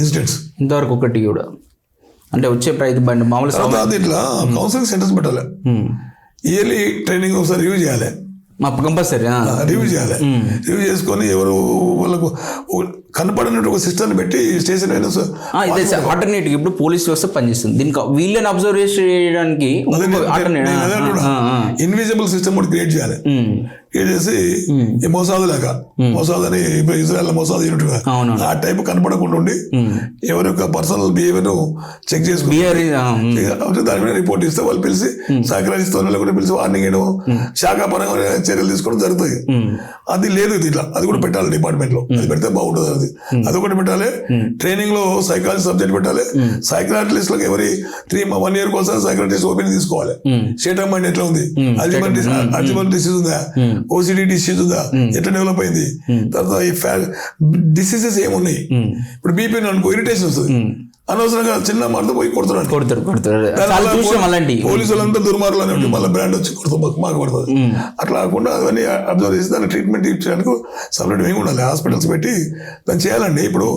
incidents ఇంతవరకు. ఒకటి కూడా అంటే వచ్చే ప్రయత్నం మామూలుగా ఇట్లా కౌన్సిలింగ్ సెంటర్స్ పెట్టాలి. ఇయర్లీ ట్రైనింగ్ ఒకసారి రివ్యూ చేయాలి. కంపల్సరీ రివ్యూ చేయాలి. రివ్యూ చేసుకొని ఎవరు వాళ్ళకు కనపడినట్టు ఒక సిస్టమ్ పెట్టి స్టేషన్ ఆల్టర్నేటివ్ ఇప్పుడు పోలీస్ వ్యవస్థ పనిచేస్తుంది. దీనికి వీళ్ళని అబ్జర్వ్ చేయడానికి ఇన్విజిబుల్ సిస్టమ్ కూడా క్రియేట్ చేయాలి. క్రియేట్ చేసి ఈ మోసాదు లేక మోసాదు అని ఇప్పుడు ఇజ్రాయల్ మోసాదు అయినట్టుగా ఆ టైప్ కనపడకుండా ఉండి ఎవరి యొక్క పర్సనల్ బిహేవియర్ చెక్ చేసుకుని దాని మీద రిపోర్ట్ ఇస్తే వాళ్ళు పిలిచి సహకరిస్తూ లేకుంటే పిలిచి వార్నింగ్ వేయడం శాఖాపరంగా చర్యలు తీసుకోవడం జరుగుతాయి. అది లేదు ఇట్లా. అది కూడా పెట్టాలి డిపార్ట్మెంట్ లో. అది పెడితే బాగుంటుంది. అది అదొకటి పెట్టాలి. ట్రైనింగ్ లో సైకాలజీ సబ్జెక్ట్ పెట్టాలి. సైక్రాటిస్ట్ లకు ఎవరి 1 year కోసం సైక్రాటిస్ట్ ఓపెన్ తీసుకోవాలి. స్టేట్ ఆఫ్ మైండ్ ఎట్లా ఉంది, అల్జిమర్ డిసీజ్ ఉందా, ఓసిడి డిసీజ్ ఉందా, ఎట్లా డెవలప్ అయింది, తర్వాత ఈ డిసీజెస్ ఏమున్నాయి. ఇప్పుడు బీపీ అనుకో ఇరిటేషన్ వస్తుంది, అనవసరంగా చిన్న మాటతో పోయి కొడుతున్నాడు. పోలీసులంతా దుర్మార్గులు అనేవి మళ్ళీ బ్రాండ్ వచ్చి మాకు పడుతుంది. అట్లా కాకుండా అవన్నీ అబ్జర్వ్ చేసి దాన్ని ట్రీట్మెంట్ ఇచ్చడానికి సపరేట్ ఏమి ఉండాలి. హాస్పిటల్స్ పెట్టి దాన్ని చేయాలండి. ఇప్పుడు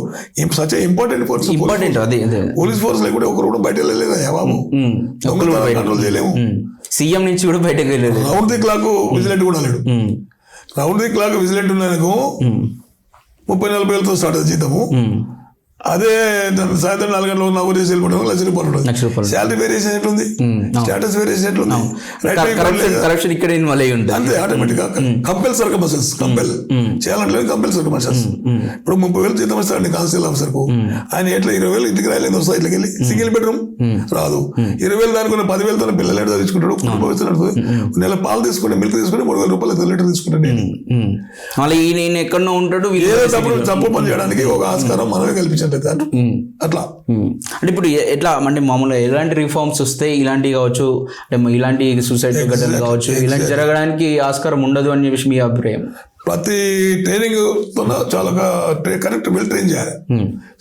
such important force police force లేకుండా ఒకరు కూడా బయట వెళ్ళలేదా బాబు, కంట్రోల్ చేయలేము. సీఎం నుంచి కూడా బయటకు వెళ్ళలేదు. రౌండ్ ది క్లాక్ విజిలెంట్ కూడా లేడు. రౌండ్ ది క్లాక్ విజిలెంట్ ఉన్నాయనుకో 30-40 వేలతో స్టార్ట్ అవుతుంది జీతము. అదే సాయంత్రం 4 గంటలకు నవ్వు చేసి వెళ్ళిపోవడం ₹1,00,000 శాలరీ వేరియేషన్ ఎట్లుంది, స్టేటస్ వేరియేషన్ ఎట్లుంది, కరప్షన్ ఇక్కడ ఇన్వాల్వ్ అయ్యి ఉంటుంది అంతే ఆటోమేటిక్ గా కంపెల్ సర్కమస్టెన్స్ కంపెల్ చేయాలంటే కంపెల్ సర్కమస్టెన్స్. ఇప్పుడు 30,000 జీతం ఇస్తాడండి కానిస్టేబుల్ ఆఫీసర్ కు, ఆయన ఎట్లా 20,000 ఇంటికి రాయలేదు వస్తాయి, ఇట్లకి వెళ్ళి సింగిల్ బెడ్రూమ్ రాదు, 20,000 దానికి 10,000తో పిల్లలు ఎడ తెచ్చుకుంటాడు, కుటుంబం నెల పాలు తీసుకుంటే మిల్క్ తీసుకుంటే ₹3,000 లీటర్ తీసుకుంటాడు. మళ్ళీ ఈయన ఎక్కడో ఉంటాడు, ఏదో తప్పు పని చేయడానికి ఒక ఆస్కారం మనమే కల్పించండి అట్లా. అంటే ఇప్పుడు ఎట్లా అంటే మామూలుగా ఎలాంటి రిఫార్మ్స్ వస్తే ఇలాంటివి కావచ్చు, అంటే ఇలాంటి సూసైడ్ ఘటనలు కావచ్చు, ఇలాంటి జరగడానికి ఆస్కారం ఉండదు అని చెప్పేసి మీ అభిప్రాయం? ప్రతి ట్రైనింగ్ చాలా కరెక్ట్ వెల్ ట్రైన్ చేయాలి.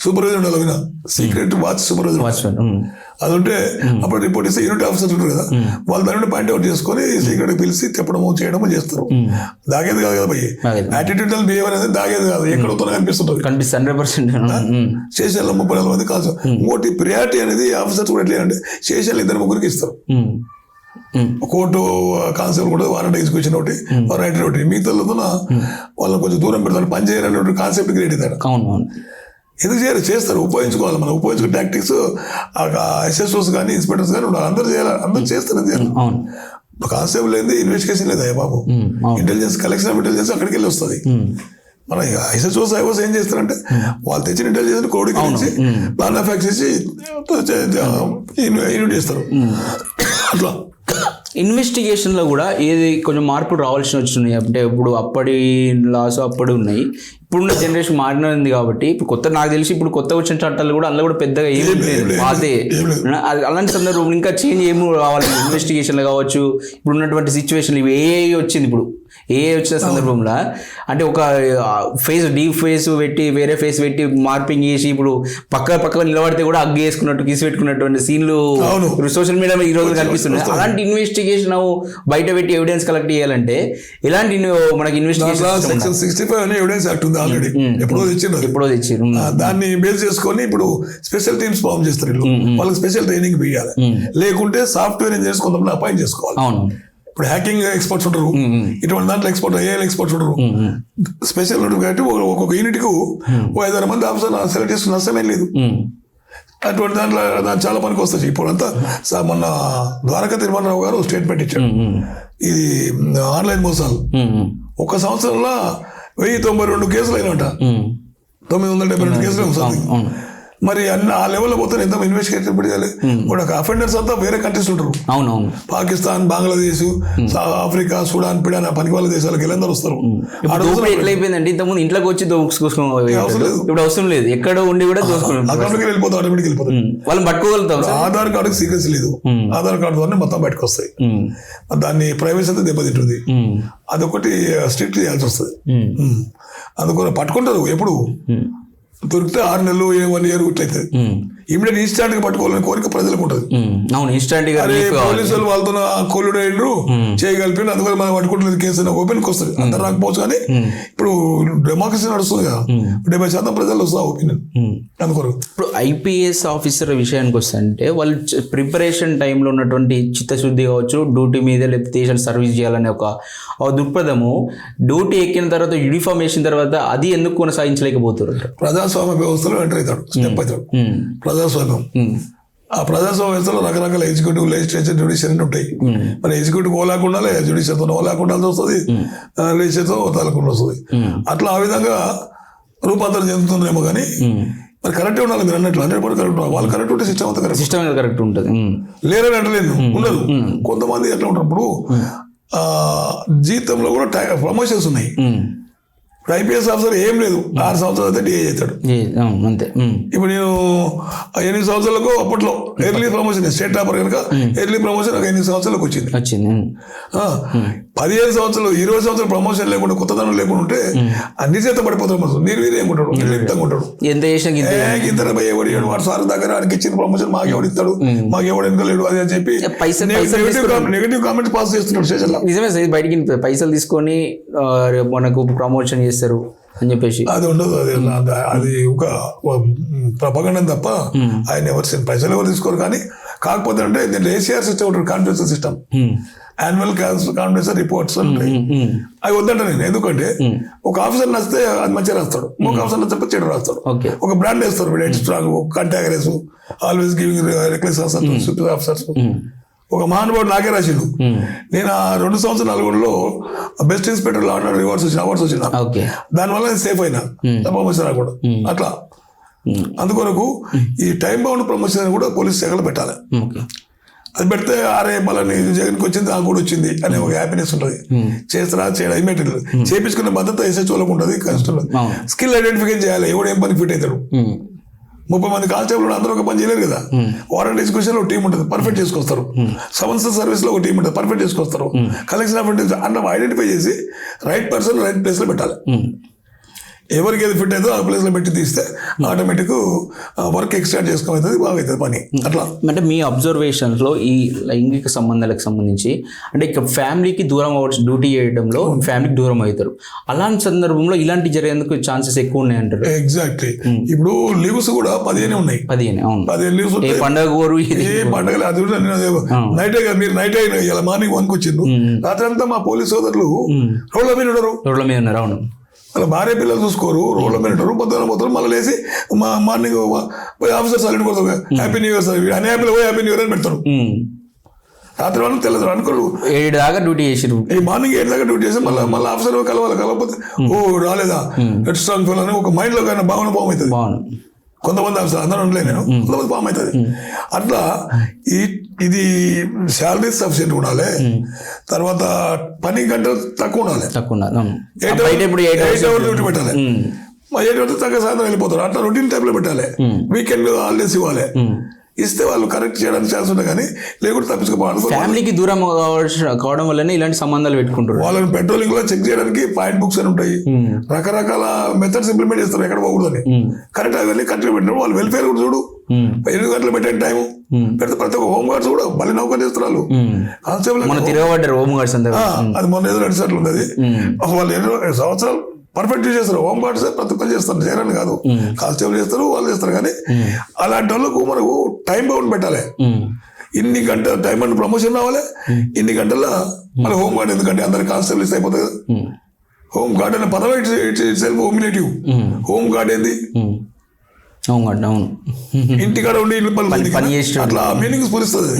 సూపర్వైజర్ ఉండాలి, సీక్రెట్ వాచ్ సూపర్వైజర్ అది ఉంటే అప్పుడు రిపోర్ట్ ఇస్తే యూనిట్ ఆఫీసర్ ఉంటారు కదా, వాళ్ళు దాని పాయింట్ అవుట్ చేసుకొని సీక్రెట్ పిలిచి చెప్పడము చేయడము చేస్తారు. దాగేది కాదు కదా భయ్, యాటిట్యూడల్ బిహేవియర్ అనేది దాగేది కాదు, ఎక్కడతో కనిపిస్తుంటుంది 100%. స్టేషన్లో 30-40 మంది కాదు. ఇంకోటి ప్రియారిటీ అనేది ఆఫీసర్స్ కూడా ఎట్లా అంటే స్టేషన్లో 2-3 ఇస్తారు, కోర్టు కానిస్టేబుల్ కూడా వారెంట్ ఎగ్జిక్యూషన్ ఒకటి, రైటర్ ఒకటి, మిగతాలతో వాళ్ళని కొంచెం దూరం పెడతారు. పని చేయాలనే కాన్సెప్ట్ క్రియేట్ అవుతారు. ఎందుకు చేయరు, చేస్తారు, ఉపయోగించుకోవాలి. మనం ఉపయోగించుకునే టాక్టిక్స్ ఎస్ఎస్ఓస్ కానీ ఇన్స్పెక్టర్స్ కానీ ఉండాలి, అందరూ చేయాలి, అందరూ చేస్తారు. కానిస్టేబుల్ లేదు, ఇన్వెస్టిగేషన్ లేదు బాబు, ఇంటెలిజెన్స్ కలెక్షన్ ఆఫ్ ఇంటెలిజెన్స్ అక్కడికి వెళ్ళి వస్తుంది. మన ఎస్ఎస్ఓస్ ఐఓస్ ఏం చేస్తారంటే వాళ్ళు తెచ్చిన ఇంటెలిజెన్స్ కోడికి ప్లాన్ ఆఫ్ యాక్ట్స్ ఇచ్చి యూనిట్ చేస్తారు. అట్లా ఇన్వెస్టిగేషన్లో కూడా ఏది కొంచెం మార్పులు రావాల్సి వచ్చినాయి. అంటే ఇప్పుడు అప్పటి లాస్ అప్పుడు ఉన్నాయి, ఇప్పుడున్న జనరేషన్ మారినది కాబట్టి ఇప్పుడు కొత్త, నాకు తెలిసి ఇప్పుడు కొత్త వచ్చిన చట్టాలు కూడా అందులో కూడా పెద్దగా ఏమి లేదు, అదే అలాంటి సందర్భం ఇంకా చేంజ్ ఏమి రావాలి ఇన్వెస్టిగేషన్లు కావచ్చు. ఇప్పుడు ఉన్నటువంటి సిచ్యువేషన్ ఇవి ఏ వచ్చింది, ఇప్పుడు ఏ వచ్చిన సందర్భంలో అంటే ఒక ఫేస్ డీప్ ఫేస్ పెట్టి వేరే ఫేస్ పెట్టి మార్పింగ్ చేసి ఇప్పుడు పక్క నిలబడితే కూడా అగ్గి వేసుకున్నట్టు గీసి పెట్టుకున్నటువంటి సీన్లు సోషల్ మీడియా ఈ రోజు కనిపిస్తున్నాయి. అలాంటి ఇన్వెస్టిగేషన్ బయట పెట్టి ఎవిడెన్స్ కలెక్ట్ చేయాలంటే ఎలాంటి మనకి ఇన్వెస్టిగేషన్ 65 ఎవిడెన్స్ యాక్ట్ ఉంది ఆల్రెడీ, ఎప్పుడో తెచ్చారు. దాన్ని బేస్ చేసుకొని ఇప్పుడు స్పెషల్ టీమ్స్ ఫామ్ చేస్తారు, వాళ్ళకి స్పెషల్ ట్రైనింగ్ ఇవ్వాలి. లేకుంటే సాఫ్ట్వేర్ ఇంజనీర్స్ కొంతమంది అపాయింట్ చేసుకోవాలి. ఇప్పుడు హ్యాకింగ్ ఎక్స్పర్ట్స్ ఉంటారు, ఇటువంటి దాంట్లో ఏఐ ఎక్స్పర్ట్స్ ఉంటారు, స్పెషల్ కాబట్టి ఒక్కొక్క యూనిట్ కు 5-6 మంది ఆఫీసర్ సెలెక్ట్ చేసుకున్న నష్టమే లేదు. అటువంటి దాంట్లో చాలా పనికి వస్తాయి. ఇప్పుడు అంతా మొన్న ద్వారకా తిరుమలరావు గారు స్టేట్మెంట్ ఇచ్చాడు, ఇది ఆన్లైన్ మోసాలు 1 సంవత్సరంలో 1092 కేసులు అయినట, 972 కేసులు. మరి అన్ని ఆ లెవెల్లో పోతే ఎంత ఇన్వెస్టిగేషన్ చేయాలి. ఇప్పుడు అఫెండర్స్ అంతా వేరే కంట్రీస్ ఉంటారు, అవునవును, పాకిస్తాన్, బంగ్లాదేశ్, ఆఫ్రికా, సుడాన్, పిడాన్, పనికి వాళ్ళ దేశాలకు వీళ్ళందరూ వస్తారు. ఎట్లయిపోయిందండి, ఇంతకుముందు ఇంట్లోకి వచ్చి ఇప్పుడు అవసరం లేదు, ఎక్కడ ఉండి కూడా అకౌంట్కి వెళ్ళిపోతాం, ఆటోమేటిక్ వెళ్ళిపోతాం, వాళ్ళని పట్టుకోగలుగుతాం. ఆధార్ కార్డుకి సీక్రెసీ లేదు, ఆధార్ కార్డు ద్వారా మొత్తం బయటకు వస్తాయి. దాన్ని ప్రైవసీ అంతా దెబ్బతింటుంది, అదొకటి స్ట్రిక్ట్ చేయాల్సి వస్తుంది. అందుకని పట్టుకుంటారు, ఎప్పుడు దొరికితే 6 నెలలు 1 year ఇట్లయితే ఇమీడియట్ ఇన్స్టాంట్ గా పట్టుకోవాలని కోరిక ప్రజలకు ఉంటుంది. పోలీసులు వాళ్ళతో కొల్లుడు అయ్యిండ్రు చేయగలిపి అందుకని మనం పట్టుకుంటున్నది కేసు ఓపెన్కి వస్తుంది, అందరు రాకపోవచ్చు. కానీ ఇప్పుడు డెమోక్రసీ నడుస్తుంది కదా, 70% ప్రజలు వస్తారు ఒపీనియన్. అందుకోరు ఇప్పుడు ఐపీఎస్ ఆఫీసర్ విషయానికి వస్తే అంటే వాళ్ళు ప్రిపరేషన్ టైంలో ఉన్నటువంటి చిత్తశుద్ధి కావచ్చు, డ్యూటీ మీద లేకపోతే దేశాన్ని సర్వీస్ చేయాలనే ఒక దృక్పథము డ్యూటీ ఎక్కిన తర్వాత యూనిఫామ్ వేసిన తర్వాత అది ఎందుకు కొనసాగించలేకపోతారు? ప్రజాస్వామ్య వ్యవస్థలో ఎంటర్ అవుతాడు, స్టెప్ అవుతాడు. ప్రజాస్వామ్యం, ఆ ప్రజాస్వామ్య వ్యవస్థలో రకరకాల ఎగ్జిక్యూటివ్, లెజిస్లేచర్, జ్యుడిషియరీ ఉంటాయి. మరి ఎగ్జిక్యూటివ్ ఓలాకుండా జ్యుడిషియర్తో ఓలాకుండా వస్తుంది, లెజిస్లేచర్తో ఓలాకుండా వస్తుంది. అట్లా ఆ విధంగా రూపాంతరం చెందుతుందేమో. కానీ మరి కరెక్టే ఉండాలి, మీరు అన్నట్లు 100% కరెక్ట్ ఉండాలి. వాళ్ళు కరెక్ట్ ఉంటే సిస్టమ్ అంతా కరెక్ట్ ఉంటుంది. లేరని అంటలేదు, ఉండదు. కొంతమంది ఎట్లా ఉంటారు, ఇప్పుడు జీతంలో కూడా ప్రమోషన్స్ ఉన్నాయి. ఐపీఎస్ ఆఫీసర్ ఏం లేదు, 6 సంవత్సరాలు అయితే డిఏ చేస్తాడు అంతే. ఇప్పుడు నేను 8 సంవత్సరాలకు అప్పట్లో ఎర్లీ ప్రమోషన్, స్టేట్ టాపర్ కనుక ఎర్లీ ప్రమోషన్ నాకు 8 సంవత్సరాలకు వచ్చింది. 15 సంవత్సరాలు 20 సంవత్సరాలు ప్రమోషన్ లేకుండా, కొత్తదనం లేకుండా ఉంటే అన్ని చేత పడిపోతాడు. మీరు ఏముంటాడు, లిప్తంగా ఉంటాడు. ఇద్దరు ఎవడు వాడు సార్ దగ్గర ఆడికి ఇచ్చిన ప్రమోషన్ మాకెవడు ఇస్తాడు, మాకెవడు వెనుకలేడు అది అని చెప్పి నెగిటివ్ కామెంట్స్ పాస్ చేస్తున్నాడు స్టేషన్లో. నిజమే సార్, బయటికి పైసలు తీసుకొని మనకు ప్రమోషన్ చేస్తారు అని చెప్పేసి అది ఉండదు. అది ఒక ప్రపగండం తప్ప ఆయన ఎవరు పైసలు ఎవరు తీసుకోరు. కానీ కాకపోతే అంటే దీంట్లో ఏసీఆర్ సిస్టమ్ ఉంటుంది, conference system. Annual conference reports ఉంటాయి. అవి వద్దంట నేను. ఎందుకంటే ఒక ఆఫీసర్ నచ్చితే అది మంచిగా రాస్తాడు, ఒక ఆఫీసర్ నచ్చకపోతే చెడు రాస్తాడు. ఒక బ్రాండ్ వేస్తారు, వీడు strong contagious always giving reckless officers. ఒక మహానుభావుడు నాకే రాసిండు. నేను ఆ 2 సంవత్సరాల నలుగురులో బెస్ట్ ఇన్స్పెక్టర్ అవార్డ్స్ వచ్చిన దానివల్ల నేను సేఫ్ అయినా ప్రమోషన్ కూడా అట్లా. అందుకొరకు ఈ టైం బౌండ్ ప్రమోషన్ కూడా పోలీస్ శాఖలో పెట్టాలి. అది పెడితే అరే మళ్ళీ జగన్కి వచ్చింది నాకు కూడా వచ్చింది అనే ఒక హ్యాపీనెస్ ఉంటుంది. చేస్తారా చేయడం ఇమీడియట్ చేయించుకునే భద్రత ఎస్హెచ్ఓలకు ఉంటుంది. కష్టం స్కిల్ ఐడెంటిఫికేషన్ చేయాలి, ఎవడు ఏం పని ఫిట్ అవుతాడు. 30 మంది కానిస్టేబుల్ అందరూ ఒక పని చేయలేరు కదా. వారెంట్ ఎగ్జిక్యూషన్ ఒక టీం ఉంటుంది, పర్ఫెక్ట్ చేసుకొస్తారు. సమన్స సర్వీస్ లో ఒక టీం ఉంటుంది, పర్ఫెక్ట్ చేసుకొస్తారు. కలెక్షన్ ఆఫ్ అంటే ఐడెంటిఫై చేసి రైట్ పర్సన్ రైట్ ప్లేస్ లో పెట్టాలి. ఎవరికి ఏది ఫిట్ అవుతుందో ఆ ప్లేస్ లో పెట్టి తీస్తే ఆటోమేటిక్ వర్క్ ఎక్స్టార్ట్ చేసుకోమవుతుంది, బాగా అవుతుంది పని. అట్లా అంటే మీ అబ్జర్వేషన్స్ లో ఈ లైంగిక సంబంధాలకు సంబంధించి అంటే ఇక ఫ్యామిలీకి దూరం అవ్వచ్చు, డ్యూటీ చేయడంలో ఫ్యామిలీకి దూరం అవుతారు. అలాంటి సందర్భంలో ఇలాంటి జరిగేందుకు ఛాన్సెస్ ఎక్కువ ఉన్నాయి అంటారు. ఎగ్జాక్ట్లీ. ఇప్పుడు లీవ్స్ కూడా 15 ఉన్నాయి. 15 లీవ్స్ ఉంటాయి. పండుగ ఏ పండుగ అది నైట్ మీరు నైట్ అయినా ఇలా మార్నింగ్ 1కి వచ్చిండ్రు, రాత్రి అంతా మా పోలీస్ సోదరులు రోడ్ల మీద ఉన్నారు. అవును, వాళ్ళ భార్య పిల్లలు చూసుకోరు, రోడ్ల మీద ఉంటారు. పొద్దున పోతారు, మళ్ళీ లేసి మార్నింగ్ పోయి ఆఫీసర్ సైలెంట్ కొడతారు, హ్యాపీ న్యూ ఇయర్ సార్, అన్హ్యాపీలో పోయి హ్యాపీ న్యూ ఇయర్ అని పెడతారు. రాత్రి వాళ్ళని తెల్లదు అనుకోరు, 7 దాకా డ్యూటీ చేసారు. ఈ మార్నింగ్ 7 దాకా డ్యూటీ చేసి మళ్ళీ ఆఫీసర్ కలవకపోతే ఓ రాలేదా హెడ్ స్ట్రాంగ్ ఫీల్ అని ఒక మైండ్ లో కానీ భావన ఫామ్ అవుతుంది. కొంతమంది ఆఫీసర్ అందరూ ఉండలేదు, నేను కొంతమంది ఫామ్ అవుతుంది. అట్లా ఇది శాలరీ సఫిషియెంట్ ఉండాలి. తర్వాత పని గంటలు తక్కువ ఉండాలి. 8 hours డ్యూటీ పెట్టాలి. 8 hours తగ్గ సాయంత్రం వెళ్ళిపోతారు. అట్లా రొటీన్ టైప్ లో పెట్టాలి. వీకెండ్ హాలిడేస్ ఇవ్వాలి. ఇస్తే వాళ్ళు కరెక్ట్ చేయడానికి ఛాన్స్ ఉంటుంది, కానీ లేకుంటే తప్పించుకోవాలి. ఫ్యామిలీకి దూరం కావడం వల్లనే ఇలాంటి సంబంధాలు పెట్టుకుంటారు. వాళ్ళని పెట్రోలింగ్ లో చెక్ చేయడానికి పాయింట్ బుక్స్ అని ఉంటాయి, రకరకాల మెథడ్స్ ఇంప్లిమెంట్ చేస్తారు ఎక్కడ పోకూడదని. కరెక్ట్ అవన్నీ కరెక్ట్గా పెట్టినప్పుడు వాళ్ళు వెల్ఫేర్ కూడా చూడు. 8 గంటలు పెట్టే టైం పెడితే ప్రతి ఒక్క హోమ్ గార్డ్స్ కూడా మళ్ళీ నౌకర్ చేస్తారు. వాళ్ళు కానిస్టేబుల్ హోమ్ గార్డ్స్ అది మొన్న ఏదో 2 సార్లు ఉంది. వాళ్ళు 2 సంవత్సరాలు పర్ఫెక్ట్ చేస్తారు. హోమ్ గార్డ్స్ ప్రతి ఒక్కరు చేస్తారు, చేయరని కాదు, కానిస్టేబుల్ చేస్తారు, వాళ్ళు చేస్తారు. కానీ అలాంటి వాళ్ళకు మనకు టైం బౌండ్ పెట్టాలి. ఇన్ని గంటల టైం బౌండ్ ప్రమోషన్ రావాలి, ఇన్ని గంటల మళ్ళీ హోమ్ గార్డ్. ఎందుకంటే అందరికి కానిస్టేబుల్ ఇస్తే అయిపోతుంది కదా. హోమ్ గార్డ్ అనే పదవి ఇట్ సెల్ఫ్ హోమినేటివ్. హోమ్ గార్డ్ ఏంది? ఇంటికాడ ఉండి అట్లా మీనింగ్స్ పూరిస్తుంది.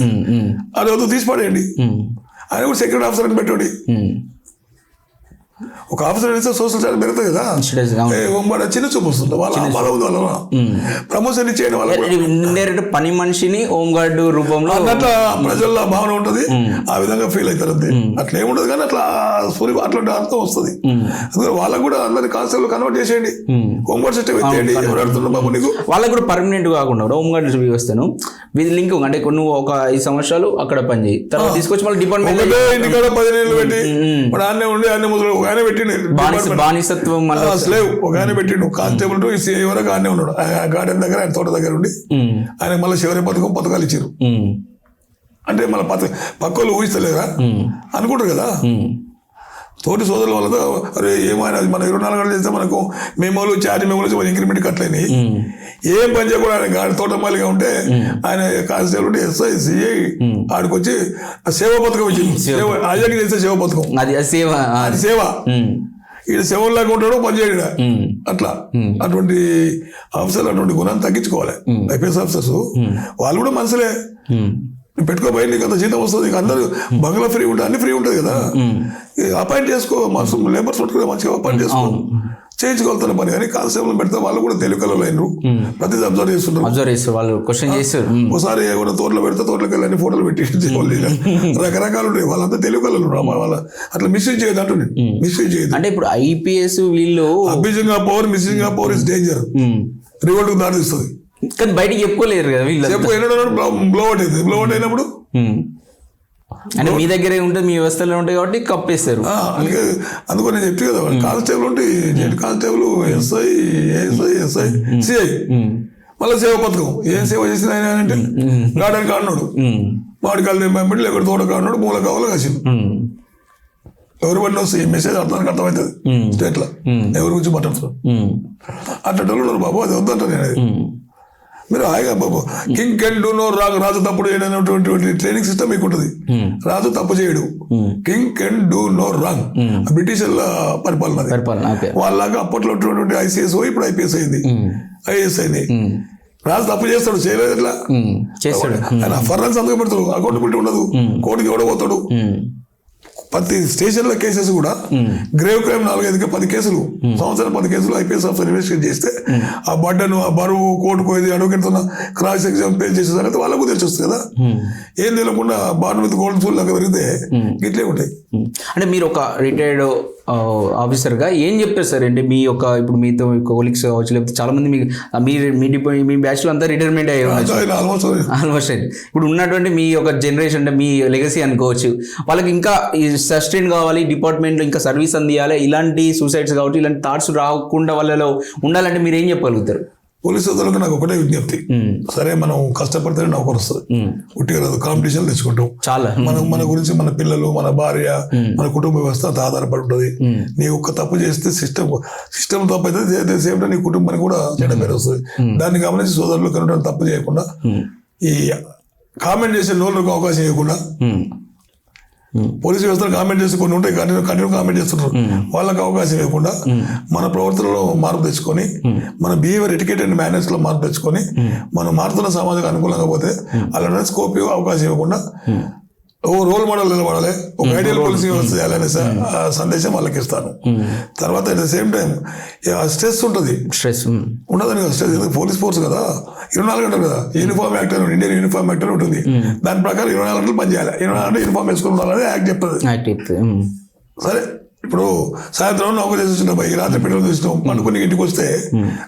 అది వద్దు, తీసి పడేయండి. ఆయన కూడా సెక్యూరిటీ ఆఫీసర్ అని పెట్టండి. ఒక ఆఫీసర్ అయితే సోషల్ సైడ్ పెరుగుతుంది కదా, హోంగార్డ్ చిన్న చూపు వస్తుంది. వాళ్ళ ప్రమోషన్ ఇచ్చేయడం వల్ల పని మనిషిని హోంగార్డ్ రూపంలో అట్లా ప్రజల్లో భావన ఉంటుంది. ఆ విధంగా ఫీల్ అవుతారు అంతే. అట్లా ఏముండదు, కానీ అట్లా అట్లాంటి అర్థం వస్తుంది. అందుకని వాళ్ళకు కూడా అందరి కాన్సెప్ట్ కన్వర్ట్ చేసేయండి. హోంగార్డ్ సిస్టమ్ ఎత్తేయండి. ఎవరు అడుగుతున్నారు బాబు నీకు? వాళ్ళకు కూడా పర్మనెంట్ కాకుండా హోంగార్డ్ వ్యవస్థను విత్ లింక్ అంటే నువ్వు ఒక 5 సంవత్సరాలు అక్కడ పనిచేయి, తర్వాత తీసుకొచ్చి మళ్ళీ డిపార్ట్మెంట్ ఇంటికాడ 10 ఏళ్ళు పెట్టి ఆడనే ఉండి ఆయన ముద్ర ఆయన పెట్టిండు. బానిసత్వం స్లేవ్ ఒక ఆయన పెట్టిండు. కానిస్టేబుల్ టు సిఐ వరకు ఆయనే ఉన్నాడు. గార్డెన్ దగ్గర ఆయన తోట దగ్గర ఉండి ఆయన మళ్ళీ శివరి పథకాలు ఇచ్చారు. అంటే మళ్ళీ పక్కలు ఊహిస్తలేదా అనుకుంటారు కదా. తోటి సోదరుల వాళ్ళతో అరే ఏమైనా మన 24 గంటలు చేస్తే మనకు మెమోలు చార్జ్ మెమోలు మన ఇంక్రిమెంట్ కట్టలేని ఏం పని చేయకూడదు. ఆయన గాడి తోటమాలిగా ఉంటే ఆయన కానిస్టేబుల్ ఎస్ఐ సిఐ ఆడికొచ్చి సేవా పథకం ఇచ్చింది. అయ్యాకి చేస్తే సేవా పథకం, అది సేవ. ఈడ సేవల్లాగా ఉంటాడు, పని చేయడా. అట్లా అటువంటి ఆఫీసర్లు అటువంటి గుణాన్ని తగ్గించుకోవాలి. ఐపీఎస్ ఆఫీసర్స్ వాళ్ళు కూడా మనుషులే. పెట్టుకోబోయి నీకు అంత జీతం వస్తుంది, నీకు అందరూ బంగ్లా ఫ్రీ ఉంటుంది, అన్ని ఫ్రీ ఉంటుంది కదా. అపాయింట్ చేసుకో, లేబర్స్ ఉంటుంది, మంచిగా అపాయింట్ చేసుకో, చేయించుకోగలుగుతారు పని. కానీ కానిస్టేబుల్ పెడితే వాళ్ళు కూడా తెలుగులో అయినరు, ప్రతిదీ అబ్జర్వ్ చేస్తుంటారు. వాళ్ళు క్వశ్చన్ చేస్తారు. ఒకసారి ఏమైనా తోటలో పెడితే తోటలోకి వెళ్ళి అన్ని ఫోటోలు పెట్టి రకరకాలు ఉంటాయి. వాళ్ళంతా తెలుగులో వాళ్ళ అట్లా మిస్యూజ్ చేయదు అంటూ నేను మిస్యూజ్ చేయదు. అంటే ఇప్పుడు ఐపీఎస్ వీళ్ళు abusing of power, misusing of power is danger, రివోల్ట్కి దారిస్తుంది. కానీ బయటకి చెప్పుకోలేరు కదా వీళ్ళు. బ్లోఅవుట్ అయింది. బ్లోఅవుట్ అయినప్పుడు అంటే మీ దగ్గరే ఉంటుంది, మీ వ్యవస్థలో ఉంటాయి కాబట్టి కప్పేస్తారు. అందుకని నేను చెప్తే కదా, కానిస్టేబుల్ ఉంటాయి, Z constable, SI, ASI, SI, CI, మళ్ళీ సేవ పథకం. ఏం సేవ చేసిన ఆయన అంటే గార్డెన్ కాడినాడు, మామిడికాయలు పంపిణీ, లేకపోతే తోట కాడినాడు, మూల కావాలో కాసిండు. ఎవరు పడిన వస్తే ఈ మెసేజ్ అర్థమవుతుంది స్టేట్ లో ఎవరి గురించి మాట్లాడుతున్నారు. అట్లా ఉన్నారు బాబు, అది వద్దంట నేను. అది మీరు హాయిగా బాబు king can do no wrong, రాజు తప్పుడు చేయడమైనటువంటి ట్రైనింగ్ సిస్టమ్ మీకు ఉంటుంది. రాజు తప్పు చేయడు, king can do no wrong. బ్రిటిషర్ల పరిపాలన వాళ్ళలాగా అప్పట్లో ఉన్నటువంటి ఐసీఎస్ ఇప్పుడు ఐపీఎస్ అయింది, ఐఏఎస్ అయింది. రాజు తప్పు చేస్తాడు, చేయలేదు ఎట్లా చేస్తాడు. ఆయన ఫర్రన్స్ అందుకు పెడతాడు, అకౌంటబిలిటీ ఉండదు, కోర్టుకి ఎవడబోతాడు. ప్రతి స్టేషన్ల కేసెస్ కూడా గ్రేవ్ క్రైమ్ 4-5 10 కేసులు, సంవత్సరం 10 కేసులు ఐపీఎస్ ఆఫీసర్ ఇన్వెస్టిగేట్ చేస్తే ఆ బడ్డను ఆ బరువు కోర్టుకు పోయి అడ్వకేట్ క్రాస్ ఎగ్జామ్ పే చేసే తర్వాత వాళ్ళకు తెలిసి వస్తుంది కదా. ఏం తెలియకుండా బాండ్ విత్ గోల్డ్ సూల్ లాగా పెరిగితే ఇట్లే ఉంటాయి. అంటే మీరు ఒక రిటైర్డ్ ఆఫీసర్గా ఏం చెప్తారు సార్? అంటే మీ యొక్క ఇప్పుడు మీతో కొలీగ్స్ కావచ్చు, లేకపోతే చాలా మంది మీ బ్యాచ్లో అంతా రిటైర్మెంట్ అయ్యి ఆల్మోస్ట్ ఇప్పుడు ఉన్నటువంటి మీ యొక్క జనరేషన్ అంటే మీ లెగసీ అనుకోవచ్చు, వాళ్ళకి ఇంకా సస్టైన్ కావాలి, డిపార్ట్మెంట్లో ఇంకా సర్వీస్ అందియాలి, ఇలాంటి సూసైడ్స్ కావచ్చు, ఇలాంటి థాట్స్ రాకుండా వాళ్ళలో ఉండాలంటే మీరు ఏం చెప్పగలుగుతారు? పోలీసు సోదరులకు నాకు ఒకటే విజ్ఞప్తి, సరే మనం కష్టపడితే నౌకరు వస్తుంది, ఉట్టిగా రాదు, కాంపిటీషన్ తెచ్చుకుంటాం. చాలా మన గురించి మన పిల్లలు, మన భార్య, మన కుటుంబ వ్యవస్థ అంత ఆధారపడి ఉంటుంది. నీ ఒక్క తప్పు చేస్తే సిస్టమ్ తప్పు అయితే సేమ్ టైం నీ కుటుంబానికి కూడా చెడ్డ పేరు వస్తుంది. దాన్ని గమనించి సోదరులు కనుక తప్పు చేయకుండా, ఈ కామెంట్ చేసే నోళ్ళకు అవకాశం ఇవ్వకుండా, పోలీసు వ్యవస్థలు కామెంట్ చేసి కొన్ని ఉంటాయి, కంటిన్యూ కామెంట్ చేస్తుంటారు, వాళ్ళకి అవకాశం ఇవ్వకుండా మన ప్రవర్తనలో మార్పు తెచ్చుకొని, మన బిహేవియర్ ఎటికెట్ అండ్ మేనర్స్ లో మార్పు తెచ్చుకొని, మనం మారుతున్న సమాజానికి అనుకూలంగా పోతే అలానే స్కోప్ అవకాశం ఇవ్వకుండా ఓ రోల్ మోడల్ నిలబడాలి, ఒక ఐడియల్ పోలీస్ వ్యవస్థ చేయాలనే సందేశం వాళ్ళకి ఇస్తాను. తర్వాత at the same time stress ఉంటుంది, స్ట్రెస్ ఉండదని కదా, స్ట్రెస్ పోలీస్ ఫోర్స్ కదా, 24 గంటలు కదా, యూనిఫామ్ యాక్ట్ అని ఇండియన్ యూనిఫామ్ యాక్ట్ అని ఉంటుంది. దాని ప్రకారం 24 గంటలు పని చేయాలి, 24 గంటలు యూనిఫామ్ వేసుకుని ఉండాలని యాక్ట్ చెప్తుంది. సరే ఇప్పుడు సాయంత్రం నౌక చేసి వచ్చిన పోయి రాత్రి పెట్రోల్ చూసినాం, పండుకొని ఇంటికి వస్తే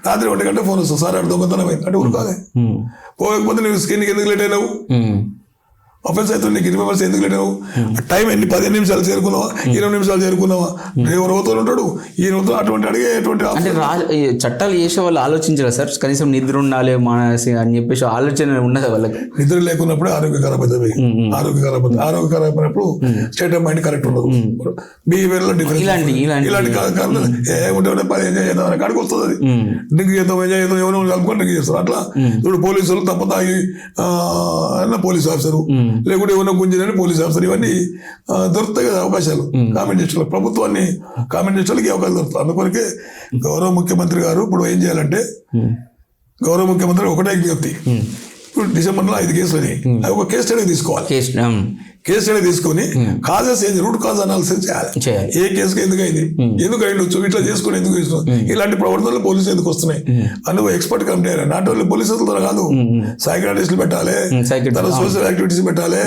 రాత్రి 1 గంట ఫోన్ వస్తుంది, సార్ అక్కడ దొంగతనం అయింది అంటే ఉరకాలి. పోకపోతే నువ్వు స్క్రీన్కి ఎందుకు లేట్ అయినావు, ఆఫెన్స్ అయితే నీకు 20 minutes ఎందుకు లేట్ అయినావు, టైం ఎన్ని 15 నిమిషాలు చేరుకున్నావా, 20 నిమిషాలు చేరుకున్నావా, డ్రైవర్ అవుతూ ఉంటాడు, ఈయనతో అటువంటి అడిగేటువంటి. అంటే చట్టాలు చేసే వాళ్ళు ఆలోచించారా సార్? కనీసం నిద్ర ఉండాలి మానసి అని చెప్పేసి ఆలోచన ఉన్నది వాళ్ళకి. నిద్ర లేకున్నప్పుడే ఆరోగ్య ఖరాబ్ అవుతుంది, ఆరోగ్య ఖరాబ్ అయినప్పుడు స్టేట్ ఆఫ్ మైండ్ కరెక్ట్ ఉండదు, బిహేవియర్ లో డిఫరెన్స్, ఇలాంటి ఏముంటే పని ఎంజాయ్ చేద్దాం అనే కాడికి వస్తుంది. అది డ్రింక్ చేద్దాం, ఎంజాయ్ చేద్దాం, ఎవరైనా కలుపుకొని డ్రింక్ చేస్తారు. అట్లా ఇప్పుడు పోలీసులు తప్ప తాగి పోలీస్ ఆఫీసరు, లేకుంటే ఏమైనా గుంజినని పోలీస్ ఆఫీసర్, ఇవన్నీ దొరుకుతాయి కదా అవకాశాలు. కామెంట్ చేసే ప్రభుత్వాన్ని కామెంట్ చేసే వాళ్ళకి అవకాశం దొరుకుతుంది. అందుకొరకే గౌరవ ముఖ్యమంత్రి గారు ఇప్పుడు ఏం చేయాలంటే, గౌరవ ముఖ్యమంత్రి ఒకటే విజ్ఞప్తి, ఇప్పుడు డిసెంబర్లో 5 కేసులు అని ఒక కేసు స్టడీ తీసుకోవాలి. కేసు స్టడీ తీసుకొని కాజెస్ ఏంది, రూట్ కాజ్ అనాలిసిస్ చేయాలి. ఏ కేసుకి ఎందుకు అయింది, ఎందుకు అయిండొచ్చు, ఇట్లా చేసుకుని ఎందుకు ఇస్తుంది, ఇలాంటి ప్రవర్తనలు పోలీసులు ఎందుకు వస్తున్నాయి అని ఎక్స్పర్ట్ కమిటీ అయ్యారు. నాట్ ఓన్లీ పోలీసులతో కాదు, సైకియాట్రిస్టులు పెట్టాలి, తర్వాత సోషల్ యాక్టివిటీస్ పెట్టాలి,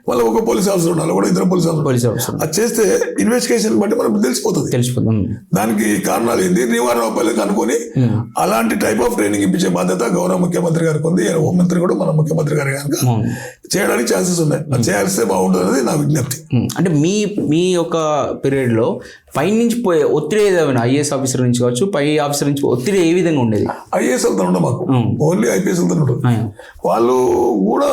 మళ్ళీ ఒక పోలీస్ ఆఫీసర్ ఉండాలి, కూడా 2 పోలీస్ ఆఫీసర్. అది చేస్తే ఇన్వెస్టిగేషన్ బట్టి మనకు తెలిసిపోతుంది దానికి కారణాలు ఏంది, నివారణ ఉపాయాలు కనుక్కొని అలాంటి టైప్ ఆఫ్ ట్రైనింగ్ ఇప్పించే బాధ్యత గౌరవ ముఖ్యమంత్రి గారికి ఉంది. హోంమంత్రి కూడా మన ముఖ్యమంత్రి గారి కనుక చేయడానికి ఛాన్సెస్ ఉన్నాయి. అది చేయాల్స్తే బాగుంటుంది అనేది నా విజ్ఞప్తి. అంటే మీ యొక్క పీరియడ్లో పై నుంచి పోయే ఒత్తిడి ఏదైనా ఐఏఎస్ ఆఫీసర్ నుంచి కావచ్చు, పై ఆఫీసర్ నుంచి ఒత్తిడి ఏ విధంగా ఉండేది? ఐఏఎస్ వెళ్తా ఉండదు మాకు, ఓన్లీ ఐపీఎస్ వెళ్తా ఉంటుంది. వాళ్ళు కూడా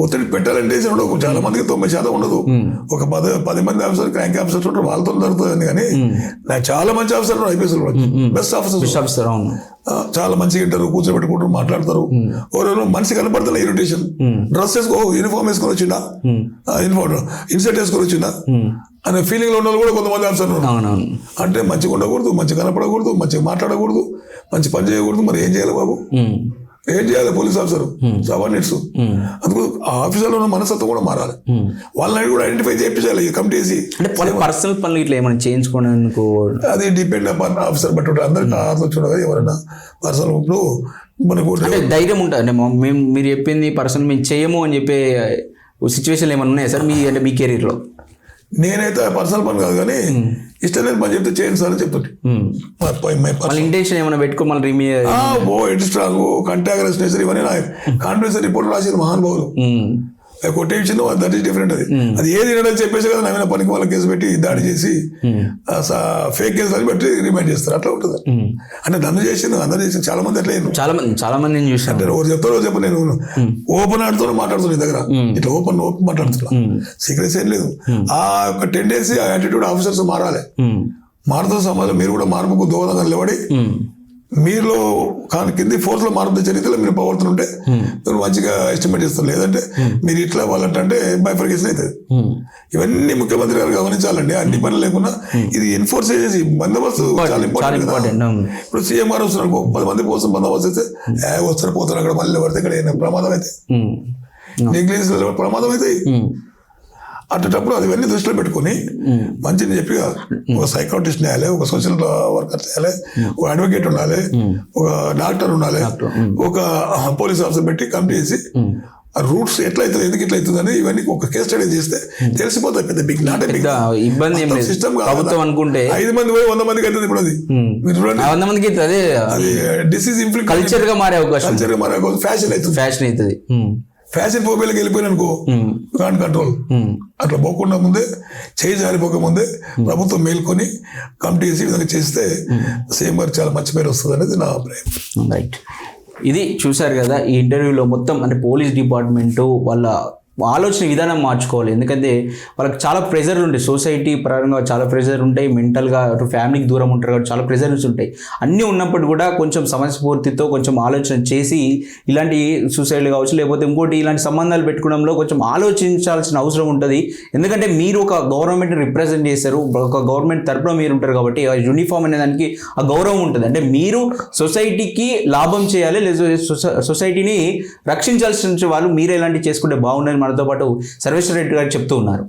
ఒత్తిడి పెట్టాలంటే చాలా మందికి 90% ఉండదు. ఒక 10 మంది ఆఫీసర్ ర్యాంక్ ఆఫీసర్స్ ఉంటారు, వాళ్ళతో జరుగుతుంది. కానీ నాకు చాలా మంచి ఆఫీసర్ ఐపీఎస్ బెస్ట్ ఆఫీసర్, చాలా మంచిగా ఇంటారు, కూర్చోబెట్టుకుంటారు, మాట్లాడతారు. ఎవరెవరో మనిషి కనపడతా ఇరిటేషన్, డ్రెస్ వేసుకో, యూనిఫామ్ వేసుకొని వచ్చిందా, ఇన్సెట్ వేసుకొని వచ్చిందా అనే ఫీలింగ్ లో ఉన్న కూడా కొంతమంది ఆఫీసర్ అంటే మంచిగా ఉండకూడదు, మంచిగా కనపడకూడదు, మంచిగా మాట్లాడకూడదు, మంచి పని చేయకూడదు. మరి ఏం చేయాలి బాబు, ఏం చేయాలి పోలీస్ ఆఫీసర్, సబార్డినేట్స్. అందుకు ఆ ఆఫీసర్లో ఉన్న మనస్తత్వం కూడా మారాలి, వాళ్ళని కూడా ఐడెంటిఫై చేయించాలి కమిటీ వేసి. అంటే పర్సనల్ పనులు ఇట్లా ఏమైనా చేయించుకోవడానికి అది డిపెండ్ అపాన్ ఆఫీసర్ బట్టి ఉంటుంది. అందరికి ఆలోచన కదా, ఎవరైనా పర్సనల్ ఇప్పుడు మనకు ధైర్యం ఉంటుంది. అంటే మీరు చెప్పింది పర్సనల్ మేము చేయము అని చెప్పే సిచ్యువేషన్లు ఏమైనా ఉన్నాయా సార్ మీ కెరీర్లో? నేనైతే పర్సనల్ పని కాదు, కానీ ఇష్టం లేదు పని చెప్తే చేయండి సార్ అని చెప్తుంటే. ఇంటెన్షన్ ఏమైనా పెట్టుకో మళ్ళీ ఎడ్ స్ట్రాంగ్ కంటాగ్రెస్ ఇవన్నీ నా కాన్ఫిడెన్స్ రిపోర్ట్ రాసేది మహానుభావులు. Quotation that is different. అది ఏది వినడం చెప్పేసి కదా నవీన పనికి వాళ్ళ కేసు పెట్టి దాడి చేసి ఫేక్ కేసు అని బట్టి రిమైండ్ చేస్తారు. అట్లా ఉంటుంది. అంటే నన్ను చేసింది అందరూ చేసింది చాలా మంది అట్లా చాలా మంది అంటే ఎవరు చెప్తారో చెప్పు, నేను ఓపెన్ ఆడుతూ మాట్లాడుతున్నా నీ దగ్గర, ఇట్లా ఓపెన్ మాట్లాడుతున్నా, సీక్రెట్స్ ఏం లేదు. ఆ యొక్క టెండెన్సీ, ఆ యాటిట్యూడ్ ఆఫీసర్స్ మారాలి. మారుతున్న సమాజం మీరు కూడా మార్పుకు దోహదంగా నిలబడి మీలో కింది ఫోర్స్ లో మారుతున్న చరిత్రలో మీరు పోగొడుతుంటే మీరు మంచిగా ఎస్టిమేట్ చేస్తారు. లేదంటే మీరు ఇట్లా వాళ్ళంటే బైఫర్కేషన్ అవుతుంది. ఇవన్నీ ముఖ్యమంత్రి గారు గమనించాలండి. అన్ని పనులు లేకున్నా ఇది ఎన్ఫోర్స్ చేసి బందోబస్తు చాలా ఇంపార్టెంట్. ఇప్పుడు సీఎంఆర్ వస్తున్నారు, 10 మంది కోసం బందోబస్తు అయితే వస్తారు పోతారు, అక్కడ మళ్ళీ పడితే ఇక్కడ ఏమైనా ప్రమాదం అయితే నెగ్లిజెన్స్ ప్రమాదం అయితే అట్టేటప్పుడు అది ఇవన్నీ దృష్టిలో పెట్టుకుని మంచిని చెప్పి ఒక సైకాట్రిస్ట్ వేయాలి, ఒక సోషల్ వర్కర్ చేయాలి, ఒక అడ్వకేట్ ఉండాలి, ఒక డాక్టర్ ఉండాలి, ఒక పోలీస్ ఆఫీసర్ పెట్టి కమిటీ చేసి ఆ రూట్స్ ఎట్లా అవుతుంది, ఎందుకు ఇట్లా అవుతుంది అని ఇవన్నీ ఒక కేస్ స్టడీ చేస్తే తెలిసిపోతాయి. పెద్ద బిగ్ నాట్ ఇబ్బంది సిస్టమ్ అనుకుంటే 5 మంది పోయి 100 మందికి అవుతుంది. ఇప్పుడు అది మీరు చూడండి, 100 మందికి అది డిసీజ్ ఇన్ఫ్లుయెన్స్ కల్చర్ గా మారే అవకాశం, ఫ్యాషన్ అవుతుంది. ఫ్యాషన్ ఫోబియాలకు వెళ్ళిపోయిన అనుకో కాన్ కంట్రోల్. అట్లా పోకుండా ముందే చేయి జారిపోక ముందే ప్రభుత్వం మేల్కొని కమిటీ చేసి విధంగా చేస్తే సీఎం గారికి చాలా మంచి పేరు వస్తుంది అనేది నా అభిప్రాయం. రైట్. ఇది చూశారు కదా ఈ ఇంటర్వ్యూలో మొత్తం. అంటే పోలీస్ డిపార్ట్మెంటు వాళ్ళ ఆలోచన విధానం మార్చుకోవాలి. ఎందుకంటే వాళ్ళకి చాలా ప్రెజర్ ఉంటాయి, సొసైటీ పరంగా చాలా ప్రెజర్ ఉంటాయి, మెంటల్గా అటు ఫ్యామిలీకి దూరం ఉంటారు కాబట్టి చాలా ప్రెజర్స్ ఉంటాయి. అన్నీ ఉన్నప్పుడు కూడా కొంచెం సమస్యపూర్తితో కొంచెం ఆలోచన చేసి ఇలాంటి సూసైడ్లు కావచ్చు లేకపోతే ఇంకోటి ఇలాంటి సంబంధాలు పెట్టుకోవడంలో కొంచెం ఆలోచించాల్సిన అవసరం ఉంటుంది. ఎందుకంటే మీరు ఒక గవర్నమెంట్ని రిప్రజెంట్ చేస్తారు, ఒక గవర్నమెంట్ తరపున మీరు ఉంటారు కాబట్టి ఆ యూనిఫామ్ అనే దానికి ఆ గౌరవం ఉంటుంది. అంటే మీరు సొసైటీకి లాభం చేయాలి, లేదా సొసైటీని రక్షించాల్సిన వాళ్ళు మీరు ఎలాంటివి చేసుకుంటే బాగుండని మనతో పాటు సర్వేశ్వర రెడ్డి గారు చెప్తూ ఉన్నారు.